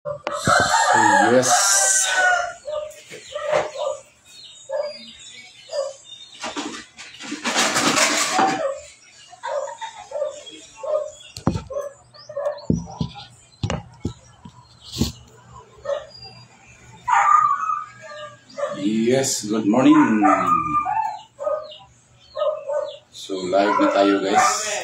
So, yes. Yes, good morning. So, live na tayo guys.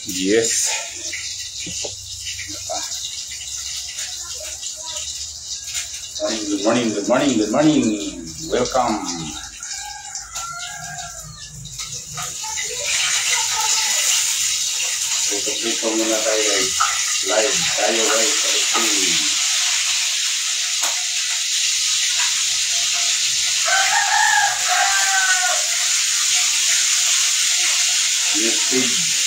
Yes. Good morning, good morning, good morning. Welcome. Ito muna tayo guys. Live tayo guys. Yes, please.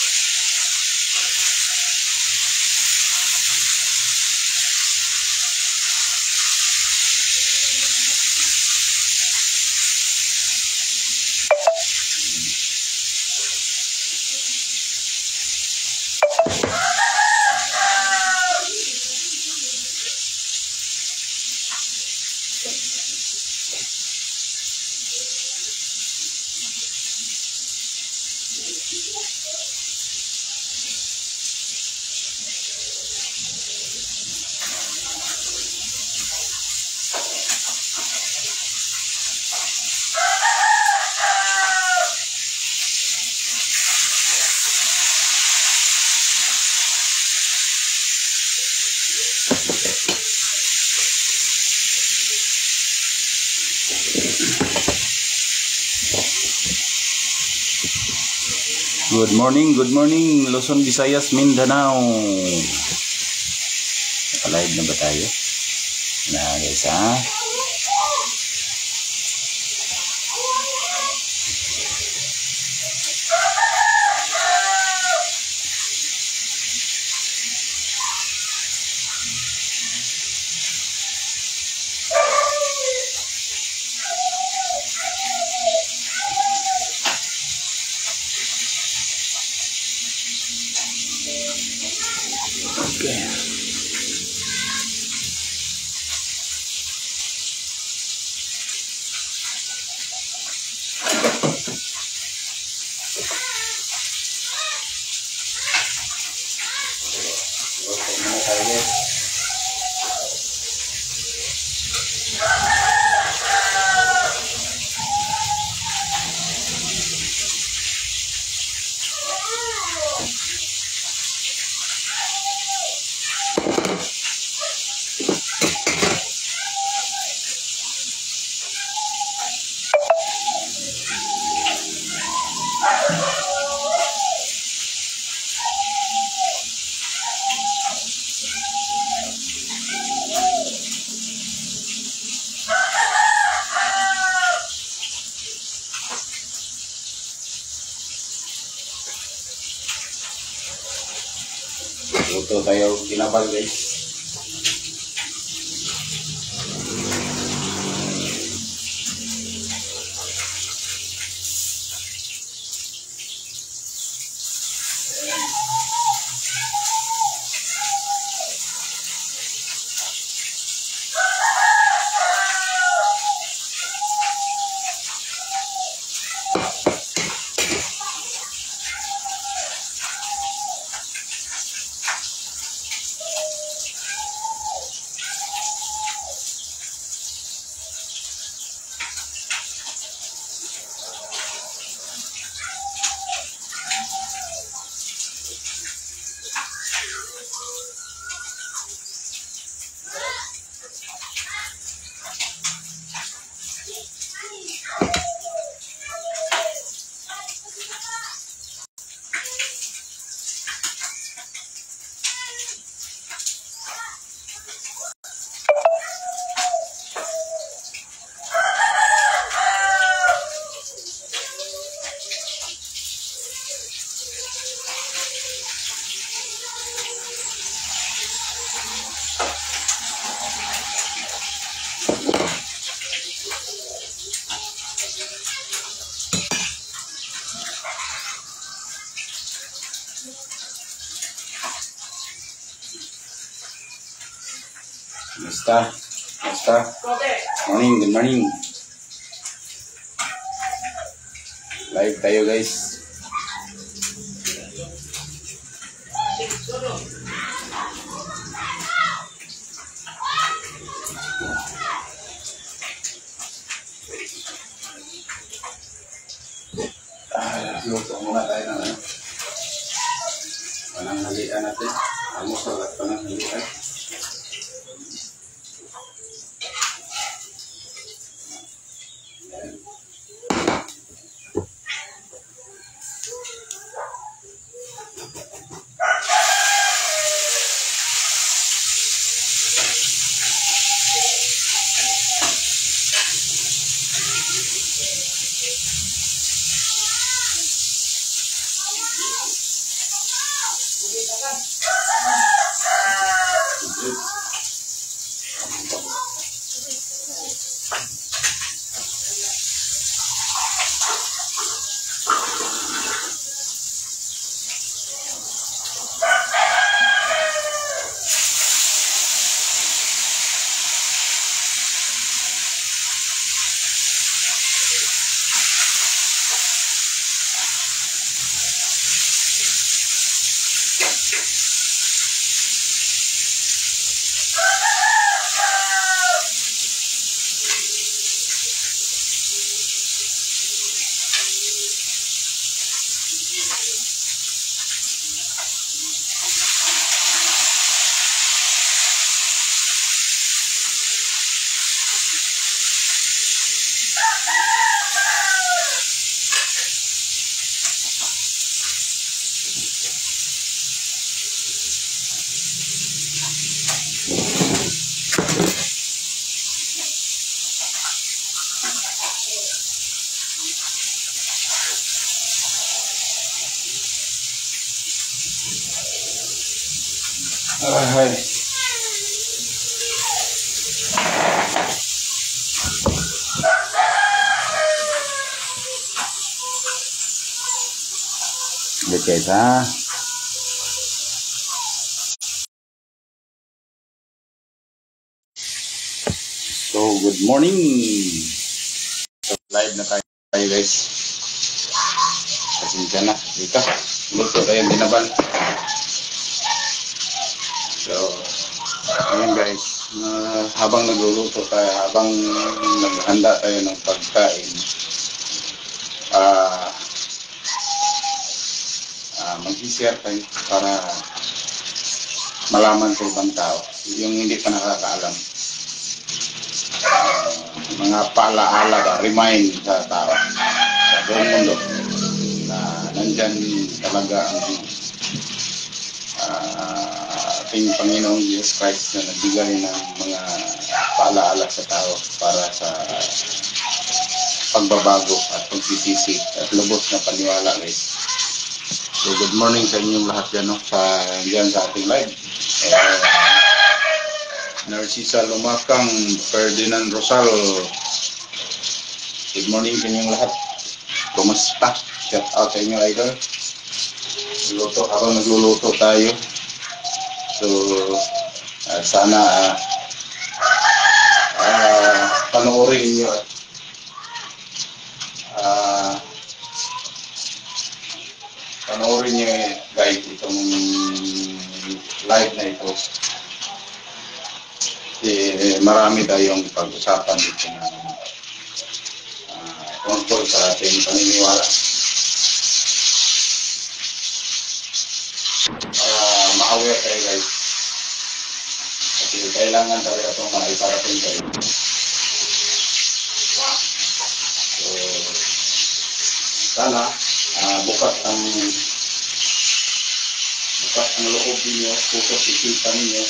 Good morning, Luzon, Visayas, Mindanao. Naka-live na ba tayo? Na guys ha? Okay. Luto tayo kinabal guys. Basta. Morning, good morning. Live tayo guys. Luto muna tayo ng pananghalian natin. Almusal at pananghalian. Ay. Good guys, ha? So, good morning. So, live na tayo guys. Pasensya na. Dito. Luto tayo binabal. So, ayan guys. Habang nagluluto tayo, habang naghanda tayo ng pagkain, mag-share tayo para malaman sa ibang tao, yung hindi pa nakakaalam. Mga paalaala, remind sa tao sa buong mundo na nandyan talaga ang ating Panginoong Jesus Christ na nagbigay ng mga paalaala sa tao para sa pagbabago at pagsisisi at lubos na paniwala guys. So So good morning sa inyong lahat dyan, no? Dyan sa ating live. Narcisa Lumakang, Ferdinand Rosal. Good morning sa inyong lahat. Kumusta? Shout out sa inyo, idol. Luto, habang nagluluto tayo. So sana panoorin nyo panoorin nyo guys itong live na ito. Marami tayong pag-usapan dito na tungkol sa ating paniniwala. Ma-aware kayo guys. Kasi kailangan talaga itong maiparating kayo. So, sana bukas ang loob ninyo, puso isipan ninyo.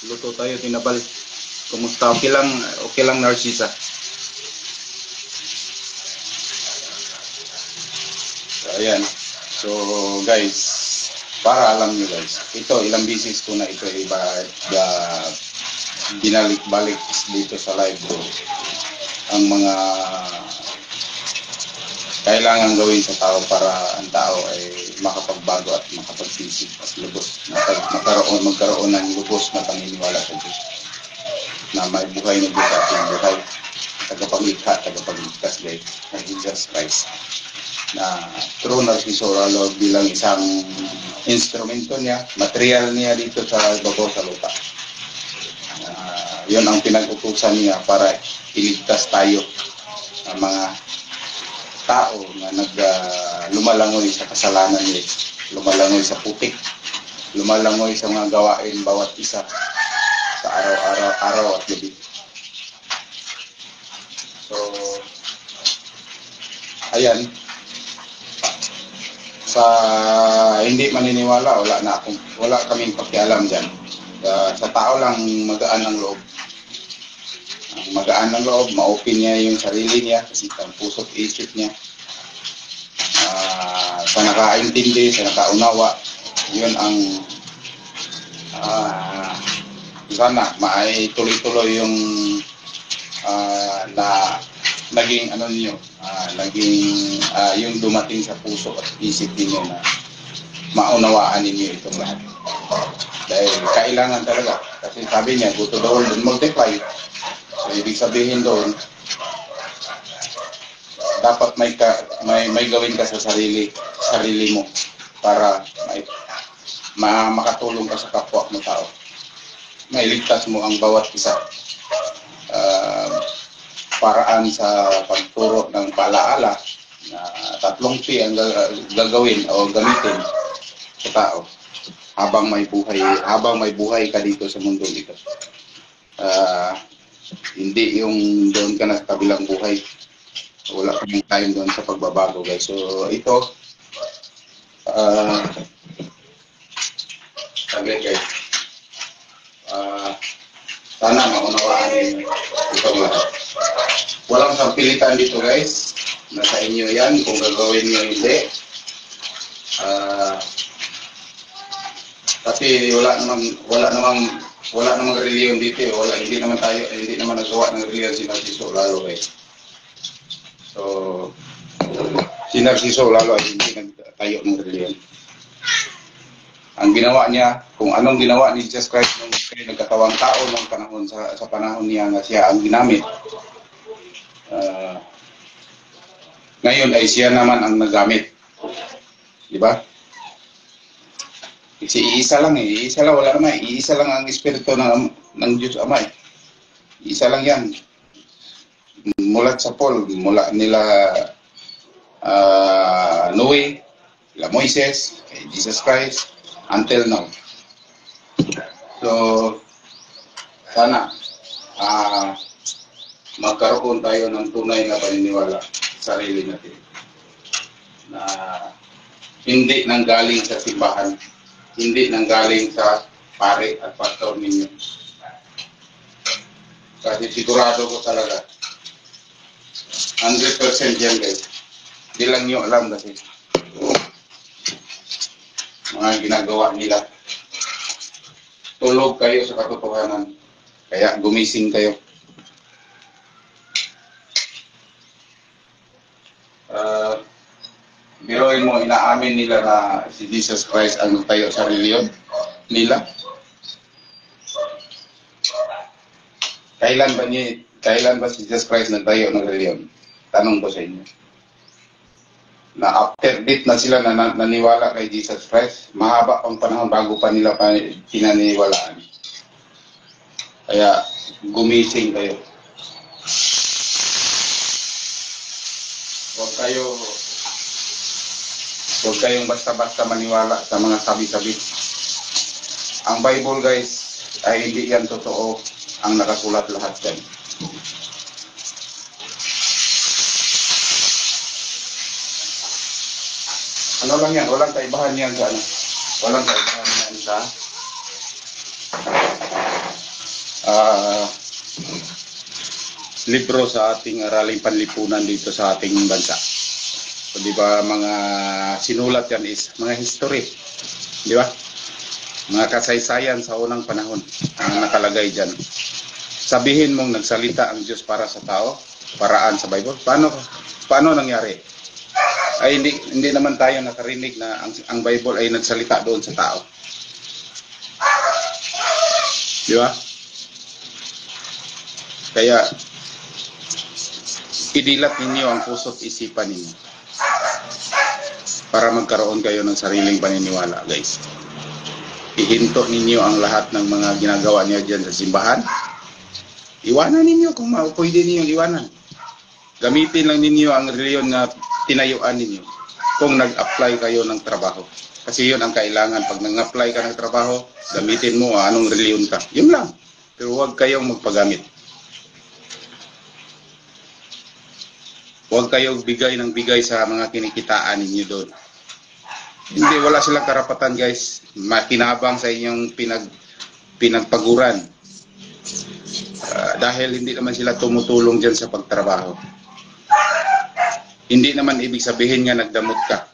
Luto tayo, tinabal. Kumusta? Okay lang Narcisa. So, ayan. So guys, para alam nyo guys, ito ilang bisis ko na ito binalik-balik dito sa live ko. Ang mga kailangan gawin sa tao para ang tao ay makapagbago at makapagsisig at lubos. Magkaroon ng lubos na paniniwala sa Diyos. Na may buhay na Diyos at yung buhay. Tagapaglikha, tagapagligtas guys. Na Jesus Christ. Na true Narciso Lalo bilang isang instrumento niya, material niya dito sa bago sa lupa. Yun ang pinag-utusan niya para iligtas tayo ng mga tao na lumalangoy sa kasalanan niya, lumalangoy sa putik, lumalangoy sa mga gawain bawat isa sa araw at gabi. So, ayan. Sa hindi maniniwala, wala kaming pakialam dyan. Sa tao lang magaan ang loob. Ang magaan ng loob, ma-open niya yung sarili niya, kasi ang puso't isip niya. Sa nakaintindi, sa nakaunawa, yun ang sana maituloy-tuloy yung naging niyo, yung dumating sa puso at isip niyo na maunawaan niyo itong lahat. Dahil kailangan talaga, kasi sabi niya, go to the world and multiply. So ibig sabihin doon, dapat may gawin ka sa sarili mo para makatulong ka sa kapwa mo tao. Mailigtas mo ang bawat isa. Paraan sa pagturo ng paalaala na 3 P ang gagawin o gamitin sa tao habang may buhay ka dito sa mundo dito. Hindi yung doon ka na sa kabilang buhay. Wala kaming time doon sa pagbabago guys. So ito saglit guys. Sana maunawaan din ito lahat. Walang sampilitan dito guys. Nasa inyo yan kung gagawin nyo hindi. Kasi wala namang reliyon dito. Hindi naman nagawa ng reliyon si Narciso Lalo guys. So si Narciso Lalo ay hindi nagtayo ng reliyon. Ang ginawa niya, kung anong ginawa ni Jesus Christ nung nagkatawang tao ng panahon sa panahon niya na siya ang ginamit. Ngayon ay siya naman ang nagamit. Di ba? Kasi iisa lang wala naman. Iisa lang ang Espiritu ng Diyos Ama. Iisa lang yan. Mula sa Paul, mula nila Noe, nila Moises, Jesus Christ, until now. So, sana magkaroon tayo ng tunay na paniniwala sa sarili natin na hindi nanggaling sa simbahan, hindi nanggaling sa pare at pastor ninyo. Kasi sigurado ko talaga, 100% yan guys. Hindi lang nyo alam kasi mga ginagawa nila. Tulog kayo sa katotohanan. Kaya gumising kayo. Biruin mo, inaamin nila na si Jesus Christ ang tayo sa reliyon nila. Kailan ba si Jesus Christ nagtayo ng reliyon? Tanong ko sa inyo. Na after death na sila naniwala kay Jesus Christ, mahaba pang panahon bago pa nila pinaniwalaan. Kaya gumising kayo. Huwag kayong basta-basta maniwala sa mga sabi-sabi. Ang Bible guys ay hindi yan totoo ang nakasulat lahat dyan. Ano lang yan? Walang kaibahan yan sa ano? Walang kaibahan yan sa libro sa ating araling panlipunan dito sa ating bansa. So, di ba mga sinulat yan is mga history, di ba? Mga kasaysayan sa unang panahon ang nakalagay dyan. Sabihin mong nagsalita ang Diyos para sa tao, paraan sa Bible. Paano nangyari? Ay hindi naman tayo nakarinig na ang Bible ay nagsalita doon sa tao. Di ba? Kaya idilat ninyo ang puso't isipan ninyo para magkaroon kayo ng sariling paniniwala, guys. Ihinto ninyo ang lahat ng mga ginagawa niyo dyan sa simbahan. Iwanan ninyo kung pwede niyo iwanan. Gamitin lang ninyo ang reliyon na tinayuan ninyo kung nag-apply kayo ng trabaho. Kasi yun ang kailangan. Pag nag-apply ka ng trabaho, gamitin mo anong reliyon ka. Yun lang. Pero huwag kayong magpagamit. Huwag kayong bigay ng bigay sa mga kinikitaan ninyo doon. Hindi, wala silang karapatan guys. Makinabang sa inyong pinagpaguran. Dahil hindi naman sila tumutulong dyan sa pagtrabaho. Hindi naman ibig sabihin nga nagdamot ka.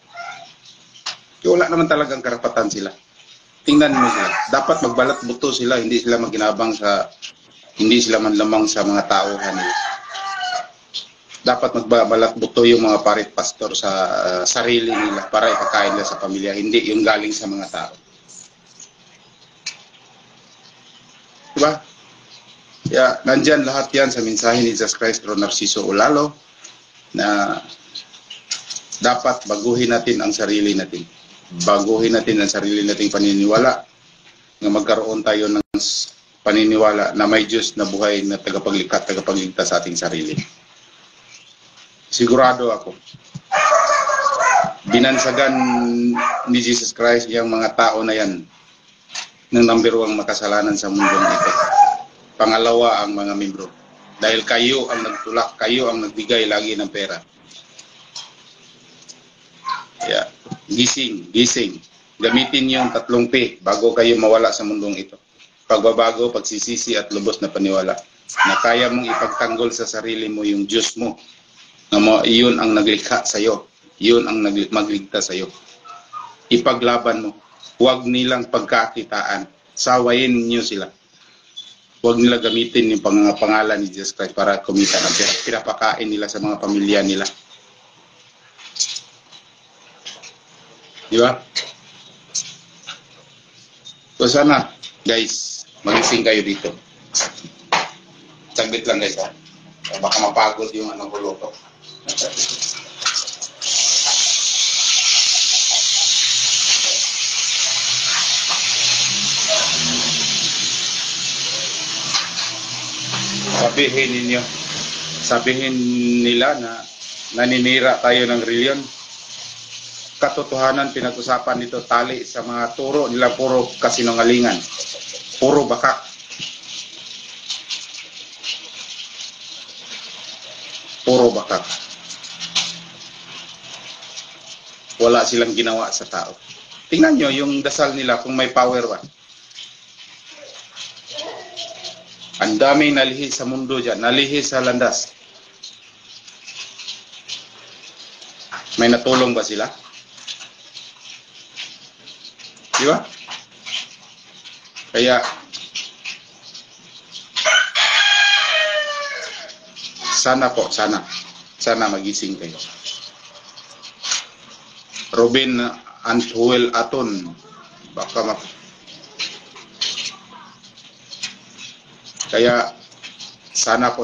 Wala naman talagang karapatan sila. Tingnan mo sila. Dapat magbalat buto sila. Hindi sila hindi sila manlamang sa mga tauhan nila. Dapat magbabalat buto yung mga parit pastor sa sarili nila para ipakain nila sa pamilya, hindi yung galing sa mga tao. Diba? Kaya nandyan lahat yan sa mensahe ni Jesus Christ through Narciso Olalo na dapat baguhin natin ang sarili natin. Baguhin natin ang sarili nating paniniwala na magkaroon tayo ng paniniwala na may Diyos na buhay na tagapagligtas sa ating sarili. Sigurado ako, binansagan ni Jesus Christ yung mga tao na yan ng number 1 makasalanan sa mundo ito. Pangalawa ang mga membro. Dahil kayo ang nagtulak, kayo ang nagbigay lagi ng pera. Yeah. Gising. Gamitin yung 3 P bago kayo mawala sa mundong ito. Pagbabago, pagsisisi at lubos na paniwala. Na kaya mong ipagtanggol sa sarili mo yung Diyos mo. Iyon ang naglikha sa iyo. Iyon ang magligtas sa iyo. Ipaglaban mo. Huwag nilang pagkakitaan. Sawayin niyo sila. Huwag nila gamitin yung pangalan ni Jesus Christ para kumita ng pera. Pinapakain nila sa mga pamilya nila. Di ba? So sana, guys, magising kayo dito. Saglit lang guys ha. Baka mapagod yung anong kuluto. Sabihin nila na naninira tayo ng reliyon. Katotohanan pinag-usapan dito tali sa mga turo nila, puro kasinungalingan. Puro bakak. Puro bakak. Wala silang ginawa sa tao. Tingnan nyo yung dasal nila kung may power ba. Ang daming nalihi sa mundo dyan, nalihi sa landas. May natulong ba sila? Di ba? Kaya, sana po, sana magising kayo. Robin Anthuel Aton, baka kaya, sana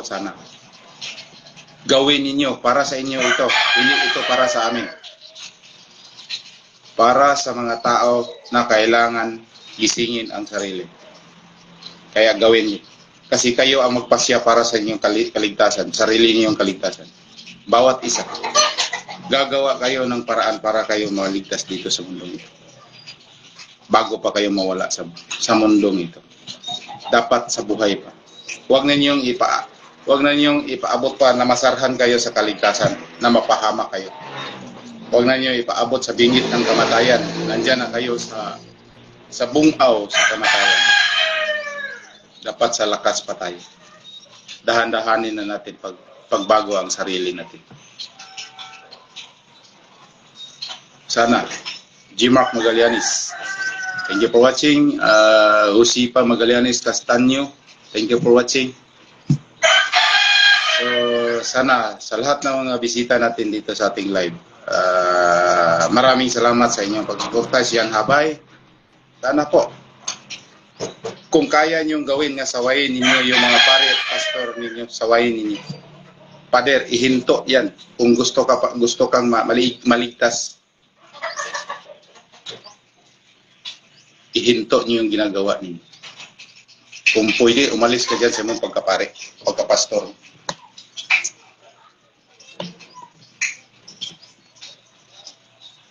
gawin ninyo, para sa inyo ito, hindi ito para sa amin. Para sa mga tao na kailangan gisingin ang sarili. Kaya gawin niyo. Kasi kayo ang magpasya para sa inyong kaligtasan, sarili niyong kaligtasan. Bawat isa. Gagawa kayo ng paraan para kayo maligtas dito sa mundong ito. Bago pa kayo mawala sa mundong ito. Dapat sa buhay pa. Huwag na niyong ipaabot pa na masarhan kayo sa kaligtasan, na mapahama kayo. Huwag na niyo ipaabot sa bingit ng kamatayan. Nandiyan na kayo sa bungaw sa kamatayan. Dapat sa lakas pa tayo. Dahan-dahanin na natin pagbago ang sarili natin. Sana. G-Mark Magallanes. Thank you for watching. Usipa Magallanes Castaño. Thank you for watching. So, sana sa lahat ng mga bisita natin dito sa ating live, maraming salamat sa inyong pagsuporta. Siyang Habay. Sana po, kung kaya niyong gawin nga, sawayin ninyo yung mga pare at pastor ninyo, sawayin ninyo. Pader, ihinto yan. Kung gusto kang maligtas, ihinto niyo yung ginagawa ninyo. Kung pwede, umalis ka dyan sa mong pagkapare, pagkapastor.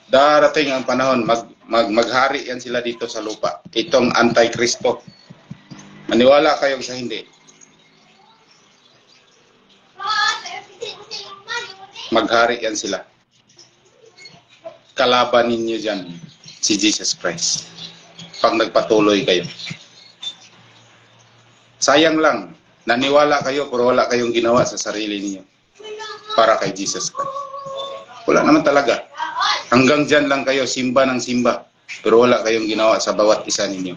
Darating ang panahon, maghari yan sila dito sa lupa. Itong Antikristo. Maniwala kayo sa hindi. Maghari yan sila. Kalaban ninyo dyan si Jesus Christ. Pag nagpatuloy kayo. Sayang lang, naniwala kayo pero wala kayong ginawa sa sarili niyo para kay Jesus Christ. Wala naman talaga. Hanggang dyan lang kayo, simba ng simba, pero wala kayong ginawa sa bawat isa ninyo.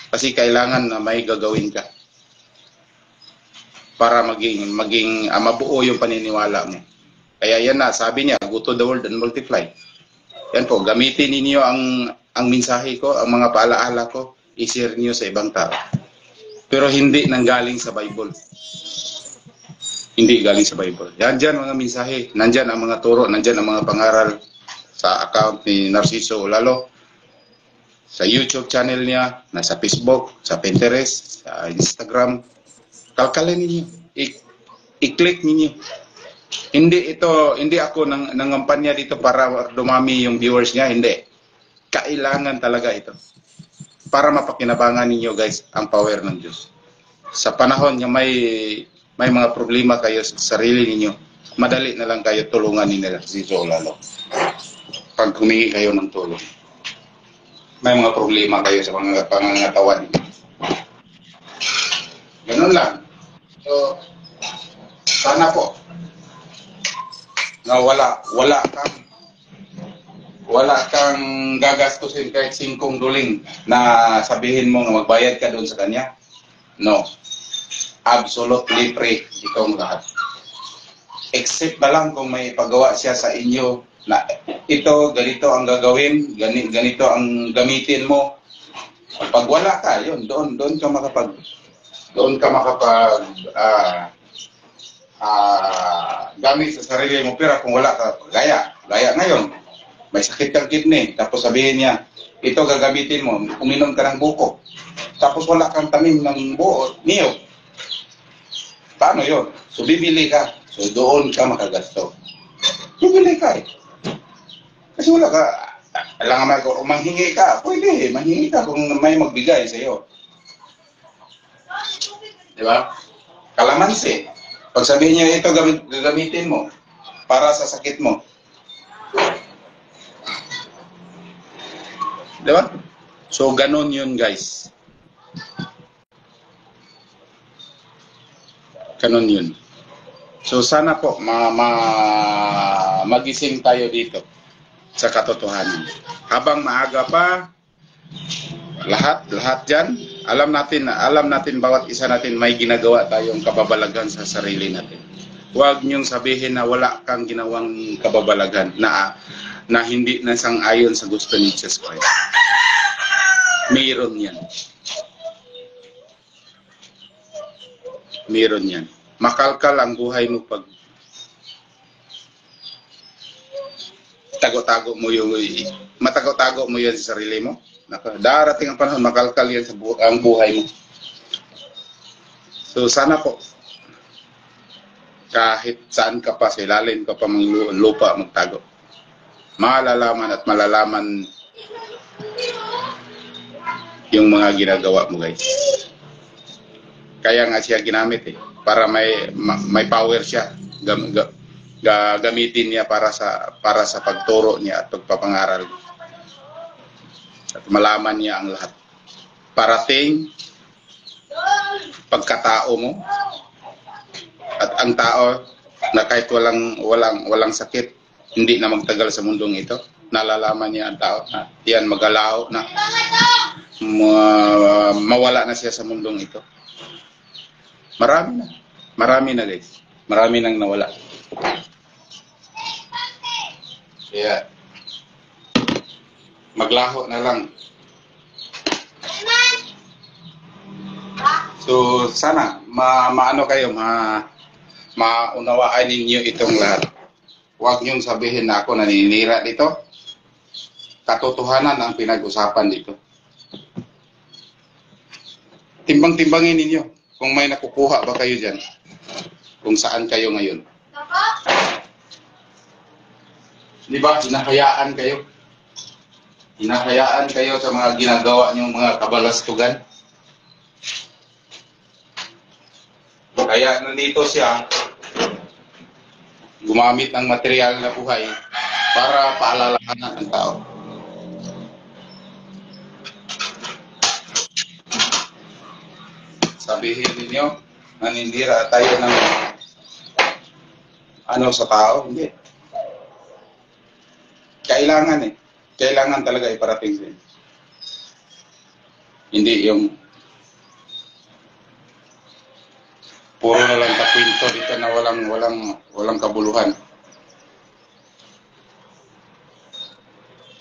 Kasi kailangan na may gagawin ka para maging mabuo yung paniniwala mo. Kaya yan na, sabi niya, go to the world and multiply. Yan po, gamitin ninyo ang mensahe ko, ang mga paalaala ko, i-share niyo sa ibang tao. Pero hindi nanggaling sa Bible. Hindi galing sa Bible. Yan dyan mga mensahe. Nandyan ang mga turo. Nandyan ang mga pangaral sa account ni Narciso Olalo. Sa YouTube channel niya. Nasa Facebook. Sa Pinterest. Sa Instagram. Kalkalin ninyo. I-click ninyo. Hindi ako nangampanya dito para dumami yung viewers niya. Hindi. Kailangan talaga ito. Para mapakinabangan ninyo guys ang power ng Diyos. Sa panahon niya may mga problema kayo sa sarili ninyo, madali na lang kayo tulungan ni Narciso Olalo. Pag humingi kayo ng tulong. May mga problema kayo sa mga pangangatawan ninyo. Ganun lang. So, sana po na wala kang gagastusin kahit 5 duling na sabihin mo na magbayad ka doon sa kanya. No. Absolutely free itong lahat. Except na lang kung may pagawa siya sa inyo na ito, ganito ang gagawin, ganito ang gamitin mo. Pag wala ka, yun, doon ka makapag gamit sa sarili mo. Pero kung wala ka, gaya ngayon, may sakit kang kidney, tapos sabihin niya, ito gagamitin mo, uminom ka ng buko, tapos wala kang tanim ng buo, niyog. Paano yun? So bibili ka, so doon ka makagasto. Bibili ka eh. Kasi wala ka, alam nga kung manghingi ka, pwede, manghingi ka kung may magbigay sa iyo. Di ba? Kalamansi. Pag sabihin niya, ito gagamitin mo para sa sakit mo. Diba? So, ganun yun guys. Kanon yun. So sana po magising tayo dito sa katotohanan. Habang maaga pa, lahat dyan, alam natin bawat isa natin may ginagawa tayong kababalaghan sa sarili natin. Huwag niyong sabihin na wala kang ginawang kababalaghan na hindi nasang-ayon sa gusto ni Jesus Christ. Mayroon yan. Mayroon yan. Makalkal ang buhay mo pag tago-tago mo matago-tago mo yan sa sarili mo. Darating ang panahon, makalkal yan sa ang buhay mo. So sana po, kahit saan ka pa, sa ilalim ka pa ng lupa magtago, malalaman at malalaman yung mga ginagawa mo, guys. Kaya nga siya ginamit para may power siya. Gamitin niya para sa pagturo niya at pagpapangaral. At malaman niya ang lahat. Parating pagkatao mo at ang tao na kahit walang sakit, hindi na magtagal sa mundong ito, nalalaman niya ang tao na yan magalaw na mawala na siya sa mundong ito. Marami na guys. Marami nang nawala. Kaya maglaho na lang. So sana maano kayo, maunawaan ninyo itong lahat. Huwag niyong sabihin na ako naninira dito. Katotohanan ang pinag-usapan dito. Timbang-timbangin ninyo kung may nakukuha ba kayo dyan. Kung saan kayo ngayon. Di ba? Hinahayaan kayo. Hinahayaan kayo sa mga ginagawa niyong mga kabalastugan. Kaya nandito siya gumamit ng material na buhay para paalalahanan ang tao. Sabihin ninyo, nanindira tayo ng sa tao. Hindi. Kailangan talaga iparating sa inyo. Hindi yung puro na lang kakwento dito na walang kabuluhan.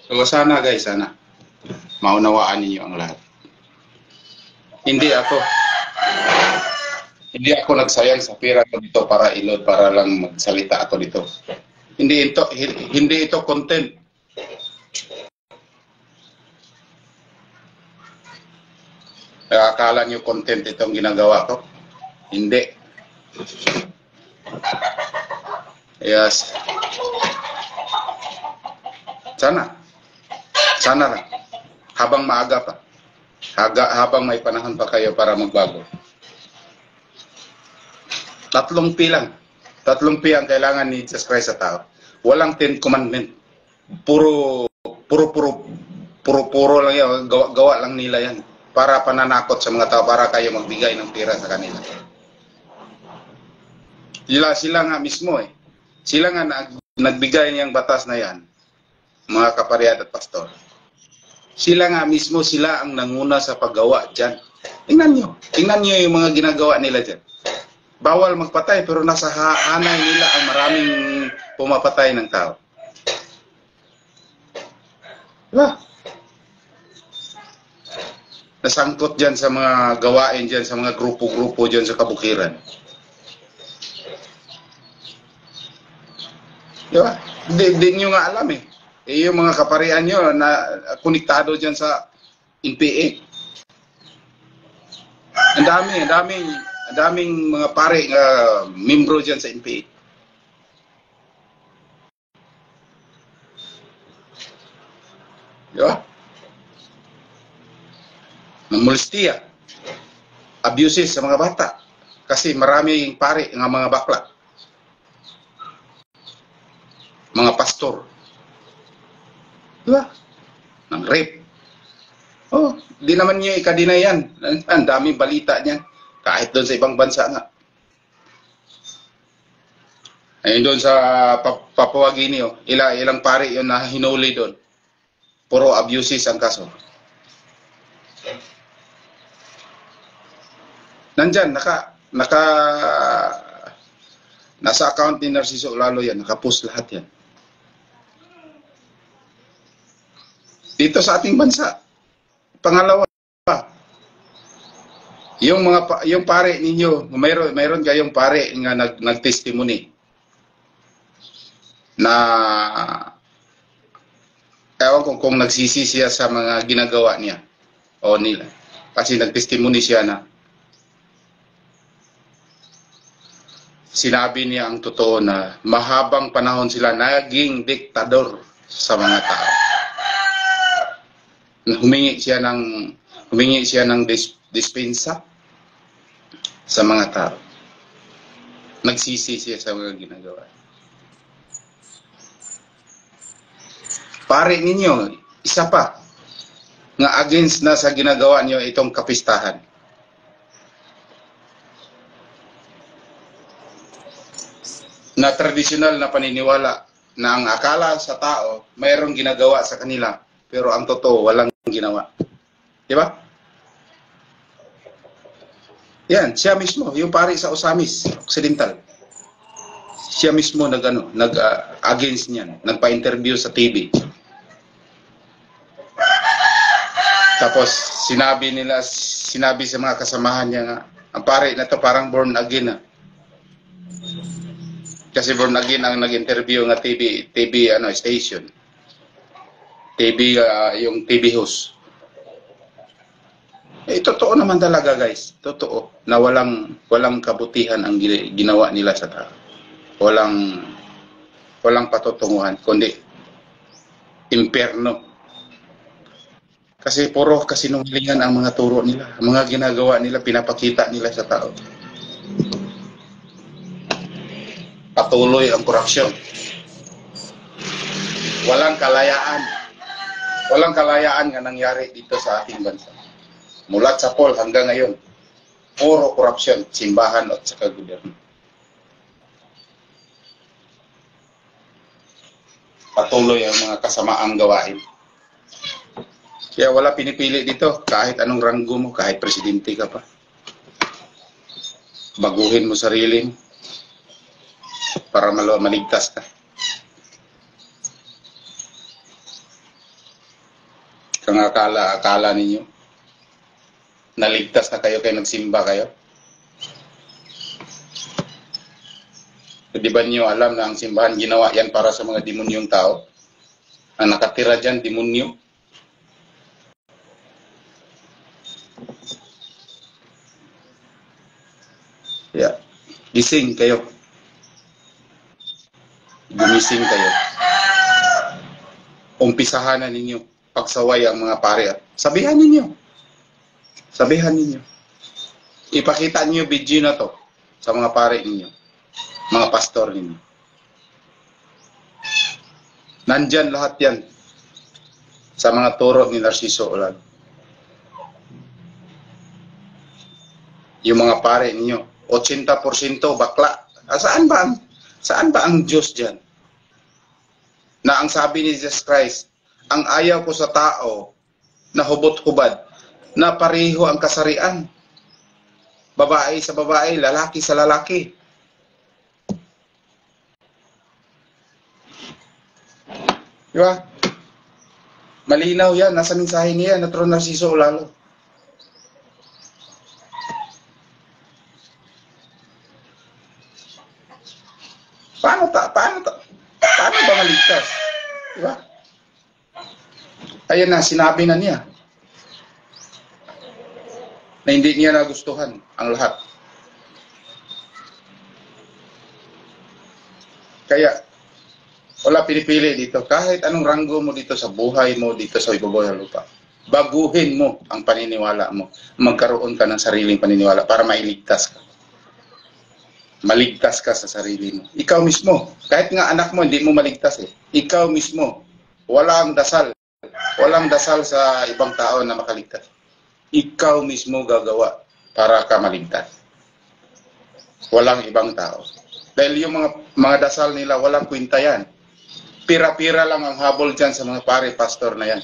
So sana guys, sana maunawaan ninyo ang lahat. Hindi ako nagsayang sa pera ko dito para ilod, para lang magsalita ako dito. Hindi ito content. Akala nyo content itong ginagawa ko? Hindi. Yes. Sana lang. Habang maaga pa. Habang may panahon pa kayo para magbago. 3 P lang. 3 P ang kailangan ni Jesus Christ sa tao. Walang 10 commandment. Puro lang yan. Gawa lang nila yan. Para pananakot sa mga tao, para kayo magbigay ng pera sa kanila. Sila nga mismo Sila nga nagbigay niyang batas na yan. Mga kapariad at pastor. Sila nga mismo, sila ang nanguna sa paggawa dyan. Tingnan nyo yung mga ginagawa nila dyan. Bawal magpatay, pero nasa hanay nila ang maraming pumapatay ng tao. Diba? Nasangkot dyan sa mga gawain dyan, sa mga grupo-grupo dyan sa kabukiran. Diba? Hindi nyo nga alam yung mga kaparian nyo na konektado dyan sa NPA. Ang daming mga pare membro dyan sa NPA. Diba? Molestia, abuses sa mga bata. Kasi marami yung pare ng mga bakla. Mga pastor. Diba? Ng rape. Di naman niya ikadina yan. Ang daming balita niyan. Kahit doon sa ibang bansa nga. Ayun doon sa Papua Guinea, ilang pare yun na hinuli doon. Puro abuses ang kaso. Nandyan, nasa account ni Narciso Lalo yan, nakapost lahat yan. Dito sa ating bansa, pangalawa, yung pare ninyo, mayroon kayong pare nga nagtestimony na ewan ko kung nagsisi siya sa mga ginagawa niya o nila. Kasi nagtestimony siya na sinabi niya ang totoo na mahabang panahon sila naging diktador sa mga tao. Humingi siya ng dispensa sa mga tao. Nagsisi siya sa mga ginagawa. Pare ninyo, isa pa, nga against na sa ginagawa niyo itong kapistahan. Na tradisyonal na paniniwala na ang akala sa tao, mayroong ginagawa sa kanila, pero ang totoo, walang ginawa. Di ba? Yan, siya mismo, yung pare sa Osamis, Occidental. Siya mismo against niyan, nagpa-interview sa TV. Tapos sinabi sa mga kasamahan niya nga, ang pare na to parang born again na. Kasi born again ang nag-interview nga TV station. Yung TV host. Totoo naman talaga guys, totoo na walang kabutihan ang ginawa nila sa tao. Walang patutunguhan kundi imperno. Kasi puro kasinungalingan ang mga turo nila, ang mga ginagawa nila, pinapakita nila sa tao. Patuloy ang korupsyon. Walang kalayaan. Walang kalayaan nga nangyari dito sa ating bansa. Mula sa Paul hanggang ngayon, puro korupsyon, simbahan at saka gobyerno. Patuloy ang mga kasamaang gawain. Kaya wala pinipili dito, kahit anong ranggo mo, kahit presidente ka pa. Baguhin mo sarili mo para maligtas ka. Kung akala ninyo, naligtas na kayo kaya nagsimba kayo. Di ba niyo alam na ang simbahan ginawa yan para sa mga demonyong tao? Ang nakatira dyan, demonyo. Yeah. Gising kayo. Gumising kayo. Umpisahan na ninyo pagsaway ang mga pare. Sabihan ninyo. Ipakita ninyo video na to sa mga pare ninyo. Mga pastor ninyo. Nandyan lahat yan sa mga turo ni Narciso Olag. Yung mga pare ninyo. 80% bakla. Saan ba ang Diyos dyan? Na ang sabi ni Jesus Christ, ang ayaw ko sa tao na hubot-hubad, na pareho ang kasarian. Babae sa babae, lalaki sa lalaki. Diba? Malinaw yan, nasa mensahe niya, na Narciso Lalo. Paano ba maligtas? Diba? Ayan na, sinabi na niya na hindi niya nagustuhan ang lahat. Kaya, wala pinipili dito. Kahit anong ranggo mo dito sa buhay mo, dito sa ibabaw ng lupa. Baguhin mo ang paniniwala mo. Magkaroon ka ng sariling paniniwala para mailigtas ka. Maligtas ka sa sarili mo. Ikaw mismo. Kahit nga anak mo, hindi mo maligtas eh. Ikaw mismo. Walang dasal. Walang dasal sa ibang tao na makaligtas. Ikaw mismo gagawa para ka maligtas. Walang ibang tao. Dahil yung mga dasal nila, walang kwenta yan. Pira-pira lang ang habol dyan sa mga pare, pastor na yan.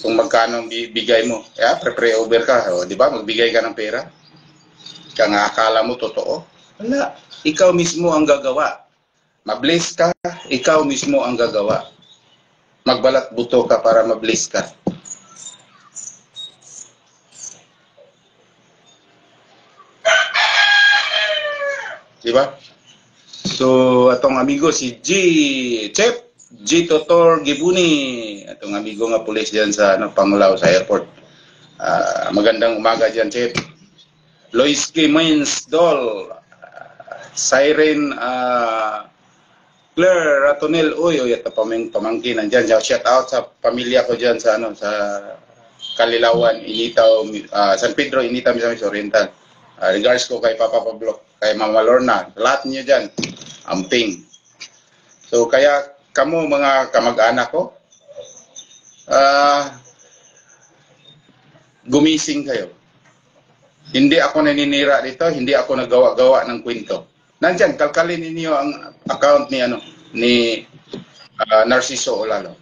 Kung magkano bigay mo. Pre-pray over ka. O, di ba? Magbigay ka ng pera. Kaya nga akala mo totoo. Wala. Ikaw mismo ang gagawa. Mabless ka, ikaw mismo ang gagawa. Magbalat buto ka para mabless ka. Diba? So, atong amigo si Chef G. Totor Gibuni. Atong amigo nga pulis dyan sa Panglao sa airport. Magandang umaga dyan, Chef. Lois K. Mines Dol. Siren Claire Ratonel, uy, ito pamangkin nandyan. Shout out sa pamilya ko dyan sa Kalilawan, Initaw, San Pedro, Initaw, Misamis Oriental. Regards ko kay Papa Pablo, kay Mama Lorna, lahat niyo dyan, amping. So, kaya kamo mga kamag-anak ko, gumising kayo. Hindi ako naninira dito, hindi ako nagawa-gawa ng kwento. Nandyan, kalkalin ninyo ang account ni Narciso Olalo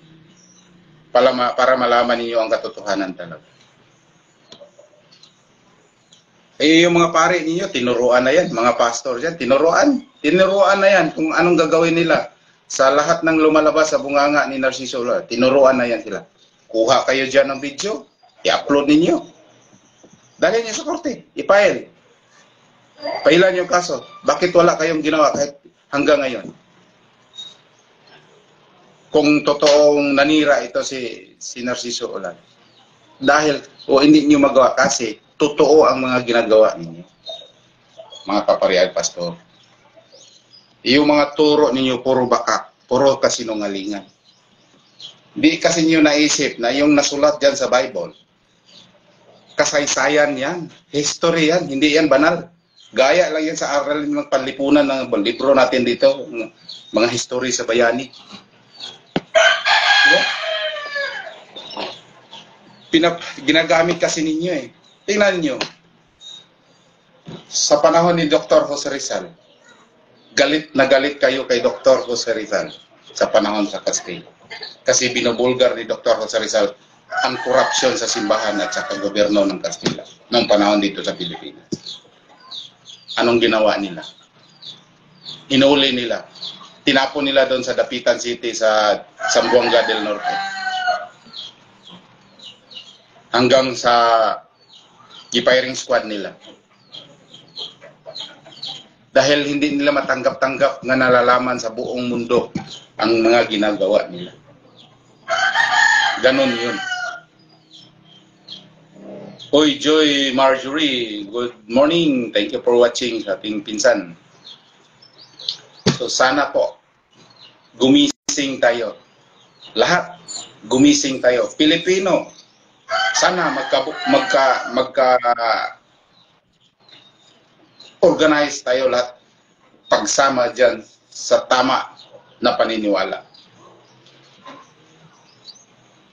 para malaman ninyo ang katotohanan talaga. Yung mga pare ninyo, tinuruan na yan, mga pastor dyan, tinuruan na yan kung anong gagawin nila sa lahat ng lumalabas sa bunganga ni Narciso Olalo. Tinuruan na yan sila. Kuha kayo dyan ng video, i-upload ninyo. Dali niyo sa korte, i-file. Pailan yung kaso. Bakit wala kayong ginawa kahit hanggang ngayon? Kung totoong nanira ito si Narciso Olalo. Dahil, hindi nyo magawa kasi totoo ang mga ginagawa ninyo. Mga kaparehal pastor. Yung mga turo ninyo, puro bakak, puro kasinungalingan. Di kasi nyo naisip na yung nasulat dyan sa Bible, kasaysayan yan, history yan, hindi yan banal. Gaya lang yan sa aral ng panlipunan ng libro natin dito, mga history sa bayani. Ginagamit kasi ninyo eh. Tingnan niyo. Sa panahon ni Dr. Jose Rizal, galit na galit kayo kay Dr. Jose Rizal sa panahon sa Castilla. Kasi binubulgar ni Dr. Jose Rizal ang korupsyon sa simbahan at sa gobyerno ng Castilla noong panahon dito sa Pilipinas. Anong ginawa nila? Inuli nila. Tinapon nila doon sa Dapitan City sa Zamboanga del Norte. Hanggang sa firing squad nila. Dahil hindi nila matanggap-tanggap nga nalalaman sa buong mundo ang mga ginagawa nila. Ganon yun. Hoy, Joy Marjorie, good morning. Thank you for watching sa ating pinsan. So sana po, gumising tayo. Lahat, gumising tayo. Pilipino, sana organize tayo lahat. Pagsama dyan sa tama na paniniwala.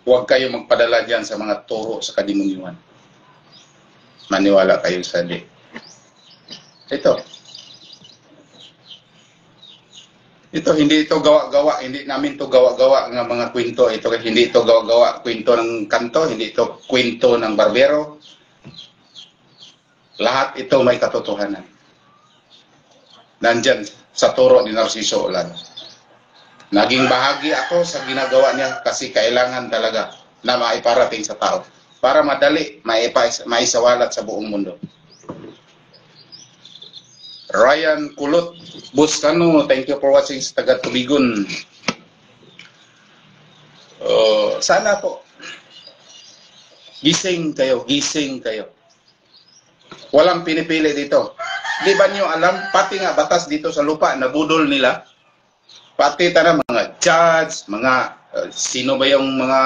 Huwag kayo magpadala dyan sa mga turo sa kadimunyuan. Maniwala kayo sa di. Ito, hindi ito gawa-gawa, hindi namin ito gawa-gawa ng mga kwento. Hindi ito gawa-gawa kwento ng kanto, hindi ito kwento ng barbero. Lahat ito may katotohanan. Nandyan sa turo ni Narciso Olalo. Naging bahagi ako sa ginagawa niya kasi kailangan talaga na maiparating sa tao. Para madali, maisawalat sa buong mundo. Ryan Kulot Buscano, thank you for watching sa taga Tubigon. Sana po, gising kayo. Walang pinipili dito. Di ba niyo alam, pati nga batas dito sa lupa, nabudol nila. Pati tanang mga judge, sino ba yung mga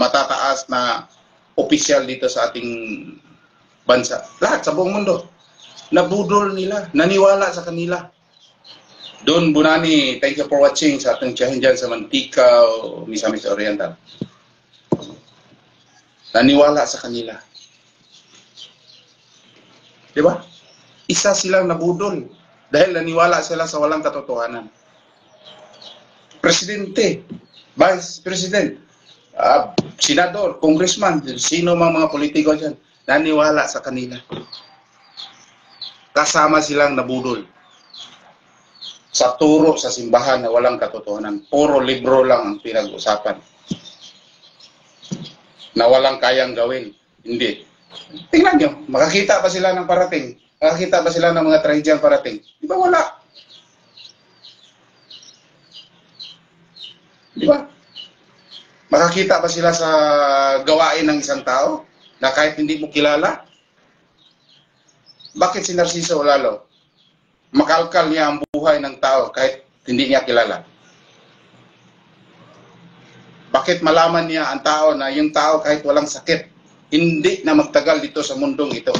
matataas na opisyal dito sa ating bansa. Lahat sa buong mundo. Nabudol nila. Naniwala sa kanila. Don Bunani, thank you for watching sa ating tiyahin dyan sa Mantika, Misamis Oriental. Naniwala sa kanila. Diba? Isa silang nabudol. Dahil naniwala sila sa walang katotohanan. Presidente, Vice President, senador, congressman, sino mang mga politiko dyan, naniwala sa kanila. Kasama silang nabudol sa turo sa simbahan na walang katotohanan. Puro libro lang ang pinag-usapan na walang kayang gawin. Hindi. Tingnan nyo, makakita pa sila ng parating. Makakita pa sila ng mga trahedyang parating. Di ba wala? Di ba? Makakita pa sila sa gawain ng isang tao na kahit hindi mo kilala? Bakit si Narciso lalo? Makalkal niya ang buhay ng tao kahit hindi niya kilala. Bakit malaman niya ang tao na yung tao kahit walang sakit, hindi na magtagal dito sa mundong ito?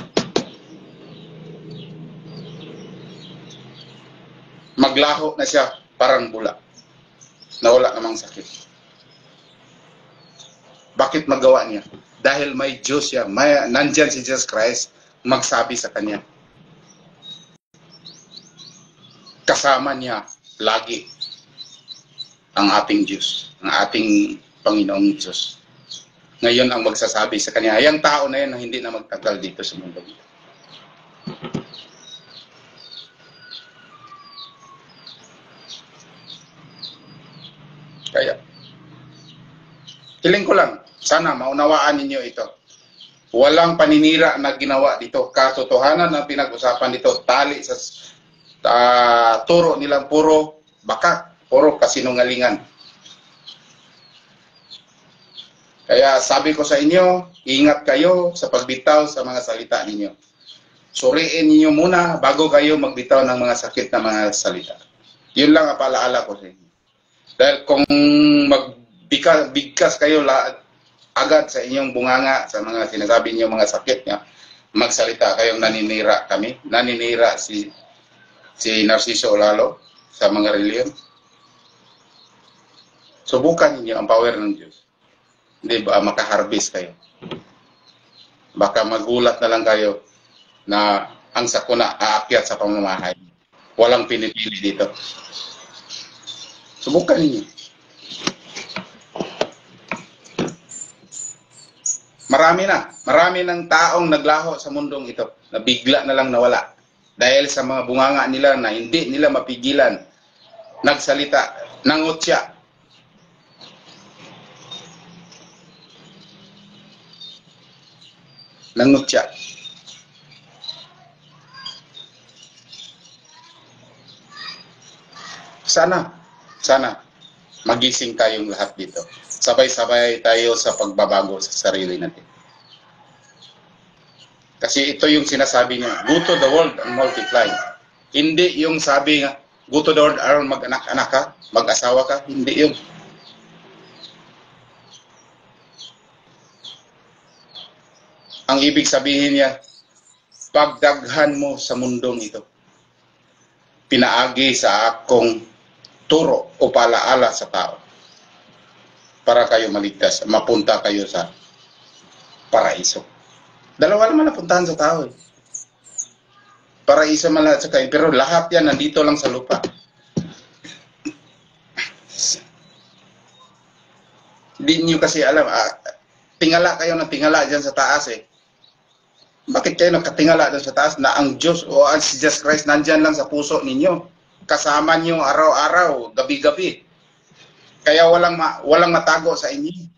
Maglaho na siya parang bula na wala namang sakit. Bakit magawa niya? Dahil may Diyos siya, nandyan si Jesus Christ magsabi sa kanya. Kasama niya lagi ang ating Diyos, ang ating Panginoong Diyos. Ngayon ang magsasabi sa kanya, yung tao na yan na hindi na magtagal dito sa mundo. Kaya, hiling ko lang, sana maunawaan ninyo ito. Walang paninira na ginawa dito. Katotohanan na pinag-usapan dito. Tali sa turo nilang puro bakak, puro kasinungalingan. Kaya sabi ko sa inyo, ingat kayo sa pagbitaw sa mga salita ninyo. Suriin ninyo muna bago kayo magbitaw ng mga sakit na mga salita. Yun lang ang paalaala ko sa inyo. Dahil kung magbigkas kayo agad sa inyong bunganga, sa mga sinasabi niyo mga sakit niya, magsalita kayong naninira kami, naninira si Narciso lalo sa mga reliyon. Subukan niyo ang power ng Diyos. Hindi ba makaharbis kayo? Baka magulat na lang kayo na ang sakuna aakyat sa pamamahay. Walang pinipili dito. Subukan niyo. Marami ng taong naglaho sa mundong ito na bigla na lang nawala dahil sa mga bunganga nila na hindi nila mapigilan. Nagsalita, nangutya. Nangutya. Sana magising tayong lahat dito. Sabay-sabay tayo sa pagbabago sa sarili natin. Kasi ito yung sinasabi niya, go to the world and multiply. Hindi yung sabi nga, go to the world and mag-anak-anak ka, mag-asawa ka, hindi yun. Ang ibig sabihin niya, pagdaghan mo sa mundong ito, pinaagi sa akong turo o palaala sa tao para kayo maligtas, mapunta kayo sa paraiso. Dalawa naman napuntahan sa tao eh. Paraiso man lahat sa kayo, pero lahat yan nandito lang sa lupa. Hindi nyo kasi alam, tingala kayo ng tingala dyan sa taas eh. Bakit kayo nakatingala dyan sa taas na ang Diyos o ang si Jesus Christ nandyan lang sa puso ninyo? Kasama niyo araw-araw, gabi-gabi. Kaya walang matago sa inyo.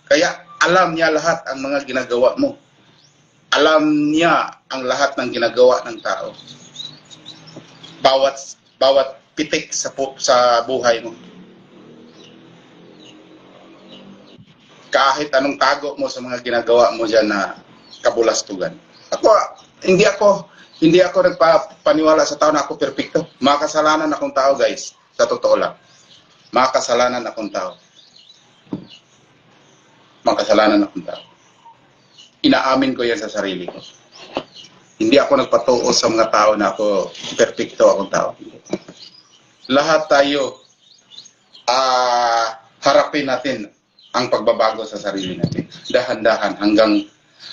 Kaya alam niya lahat ang mga ginagawa mo. Alam niya ang lahat ng ginagawa ng tao. Bawat pitik sa buhay mo. Kahit anong tago mo sa mga ginagawa mo dyan na kabulastugan. Hindi ako nagpapaniwala sa tao na ako perpekto. Makasalanan akong tao, guys. Sa totoo lang. Makasalanan akong tao. Makasalanan akong tao. Inaamin ko yan sa sarili ko. Hindi ako nagpatuo sa mga tao na ako perpekto akong tao. Lahat tayo harapin natin ang pagbabago sa sarili natin. Dahan-dahan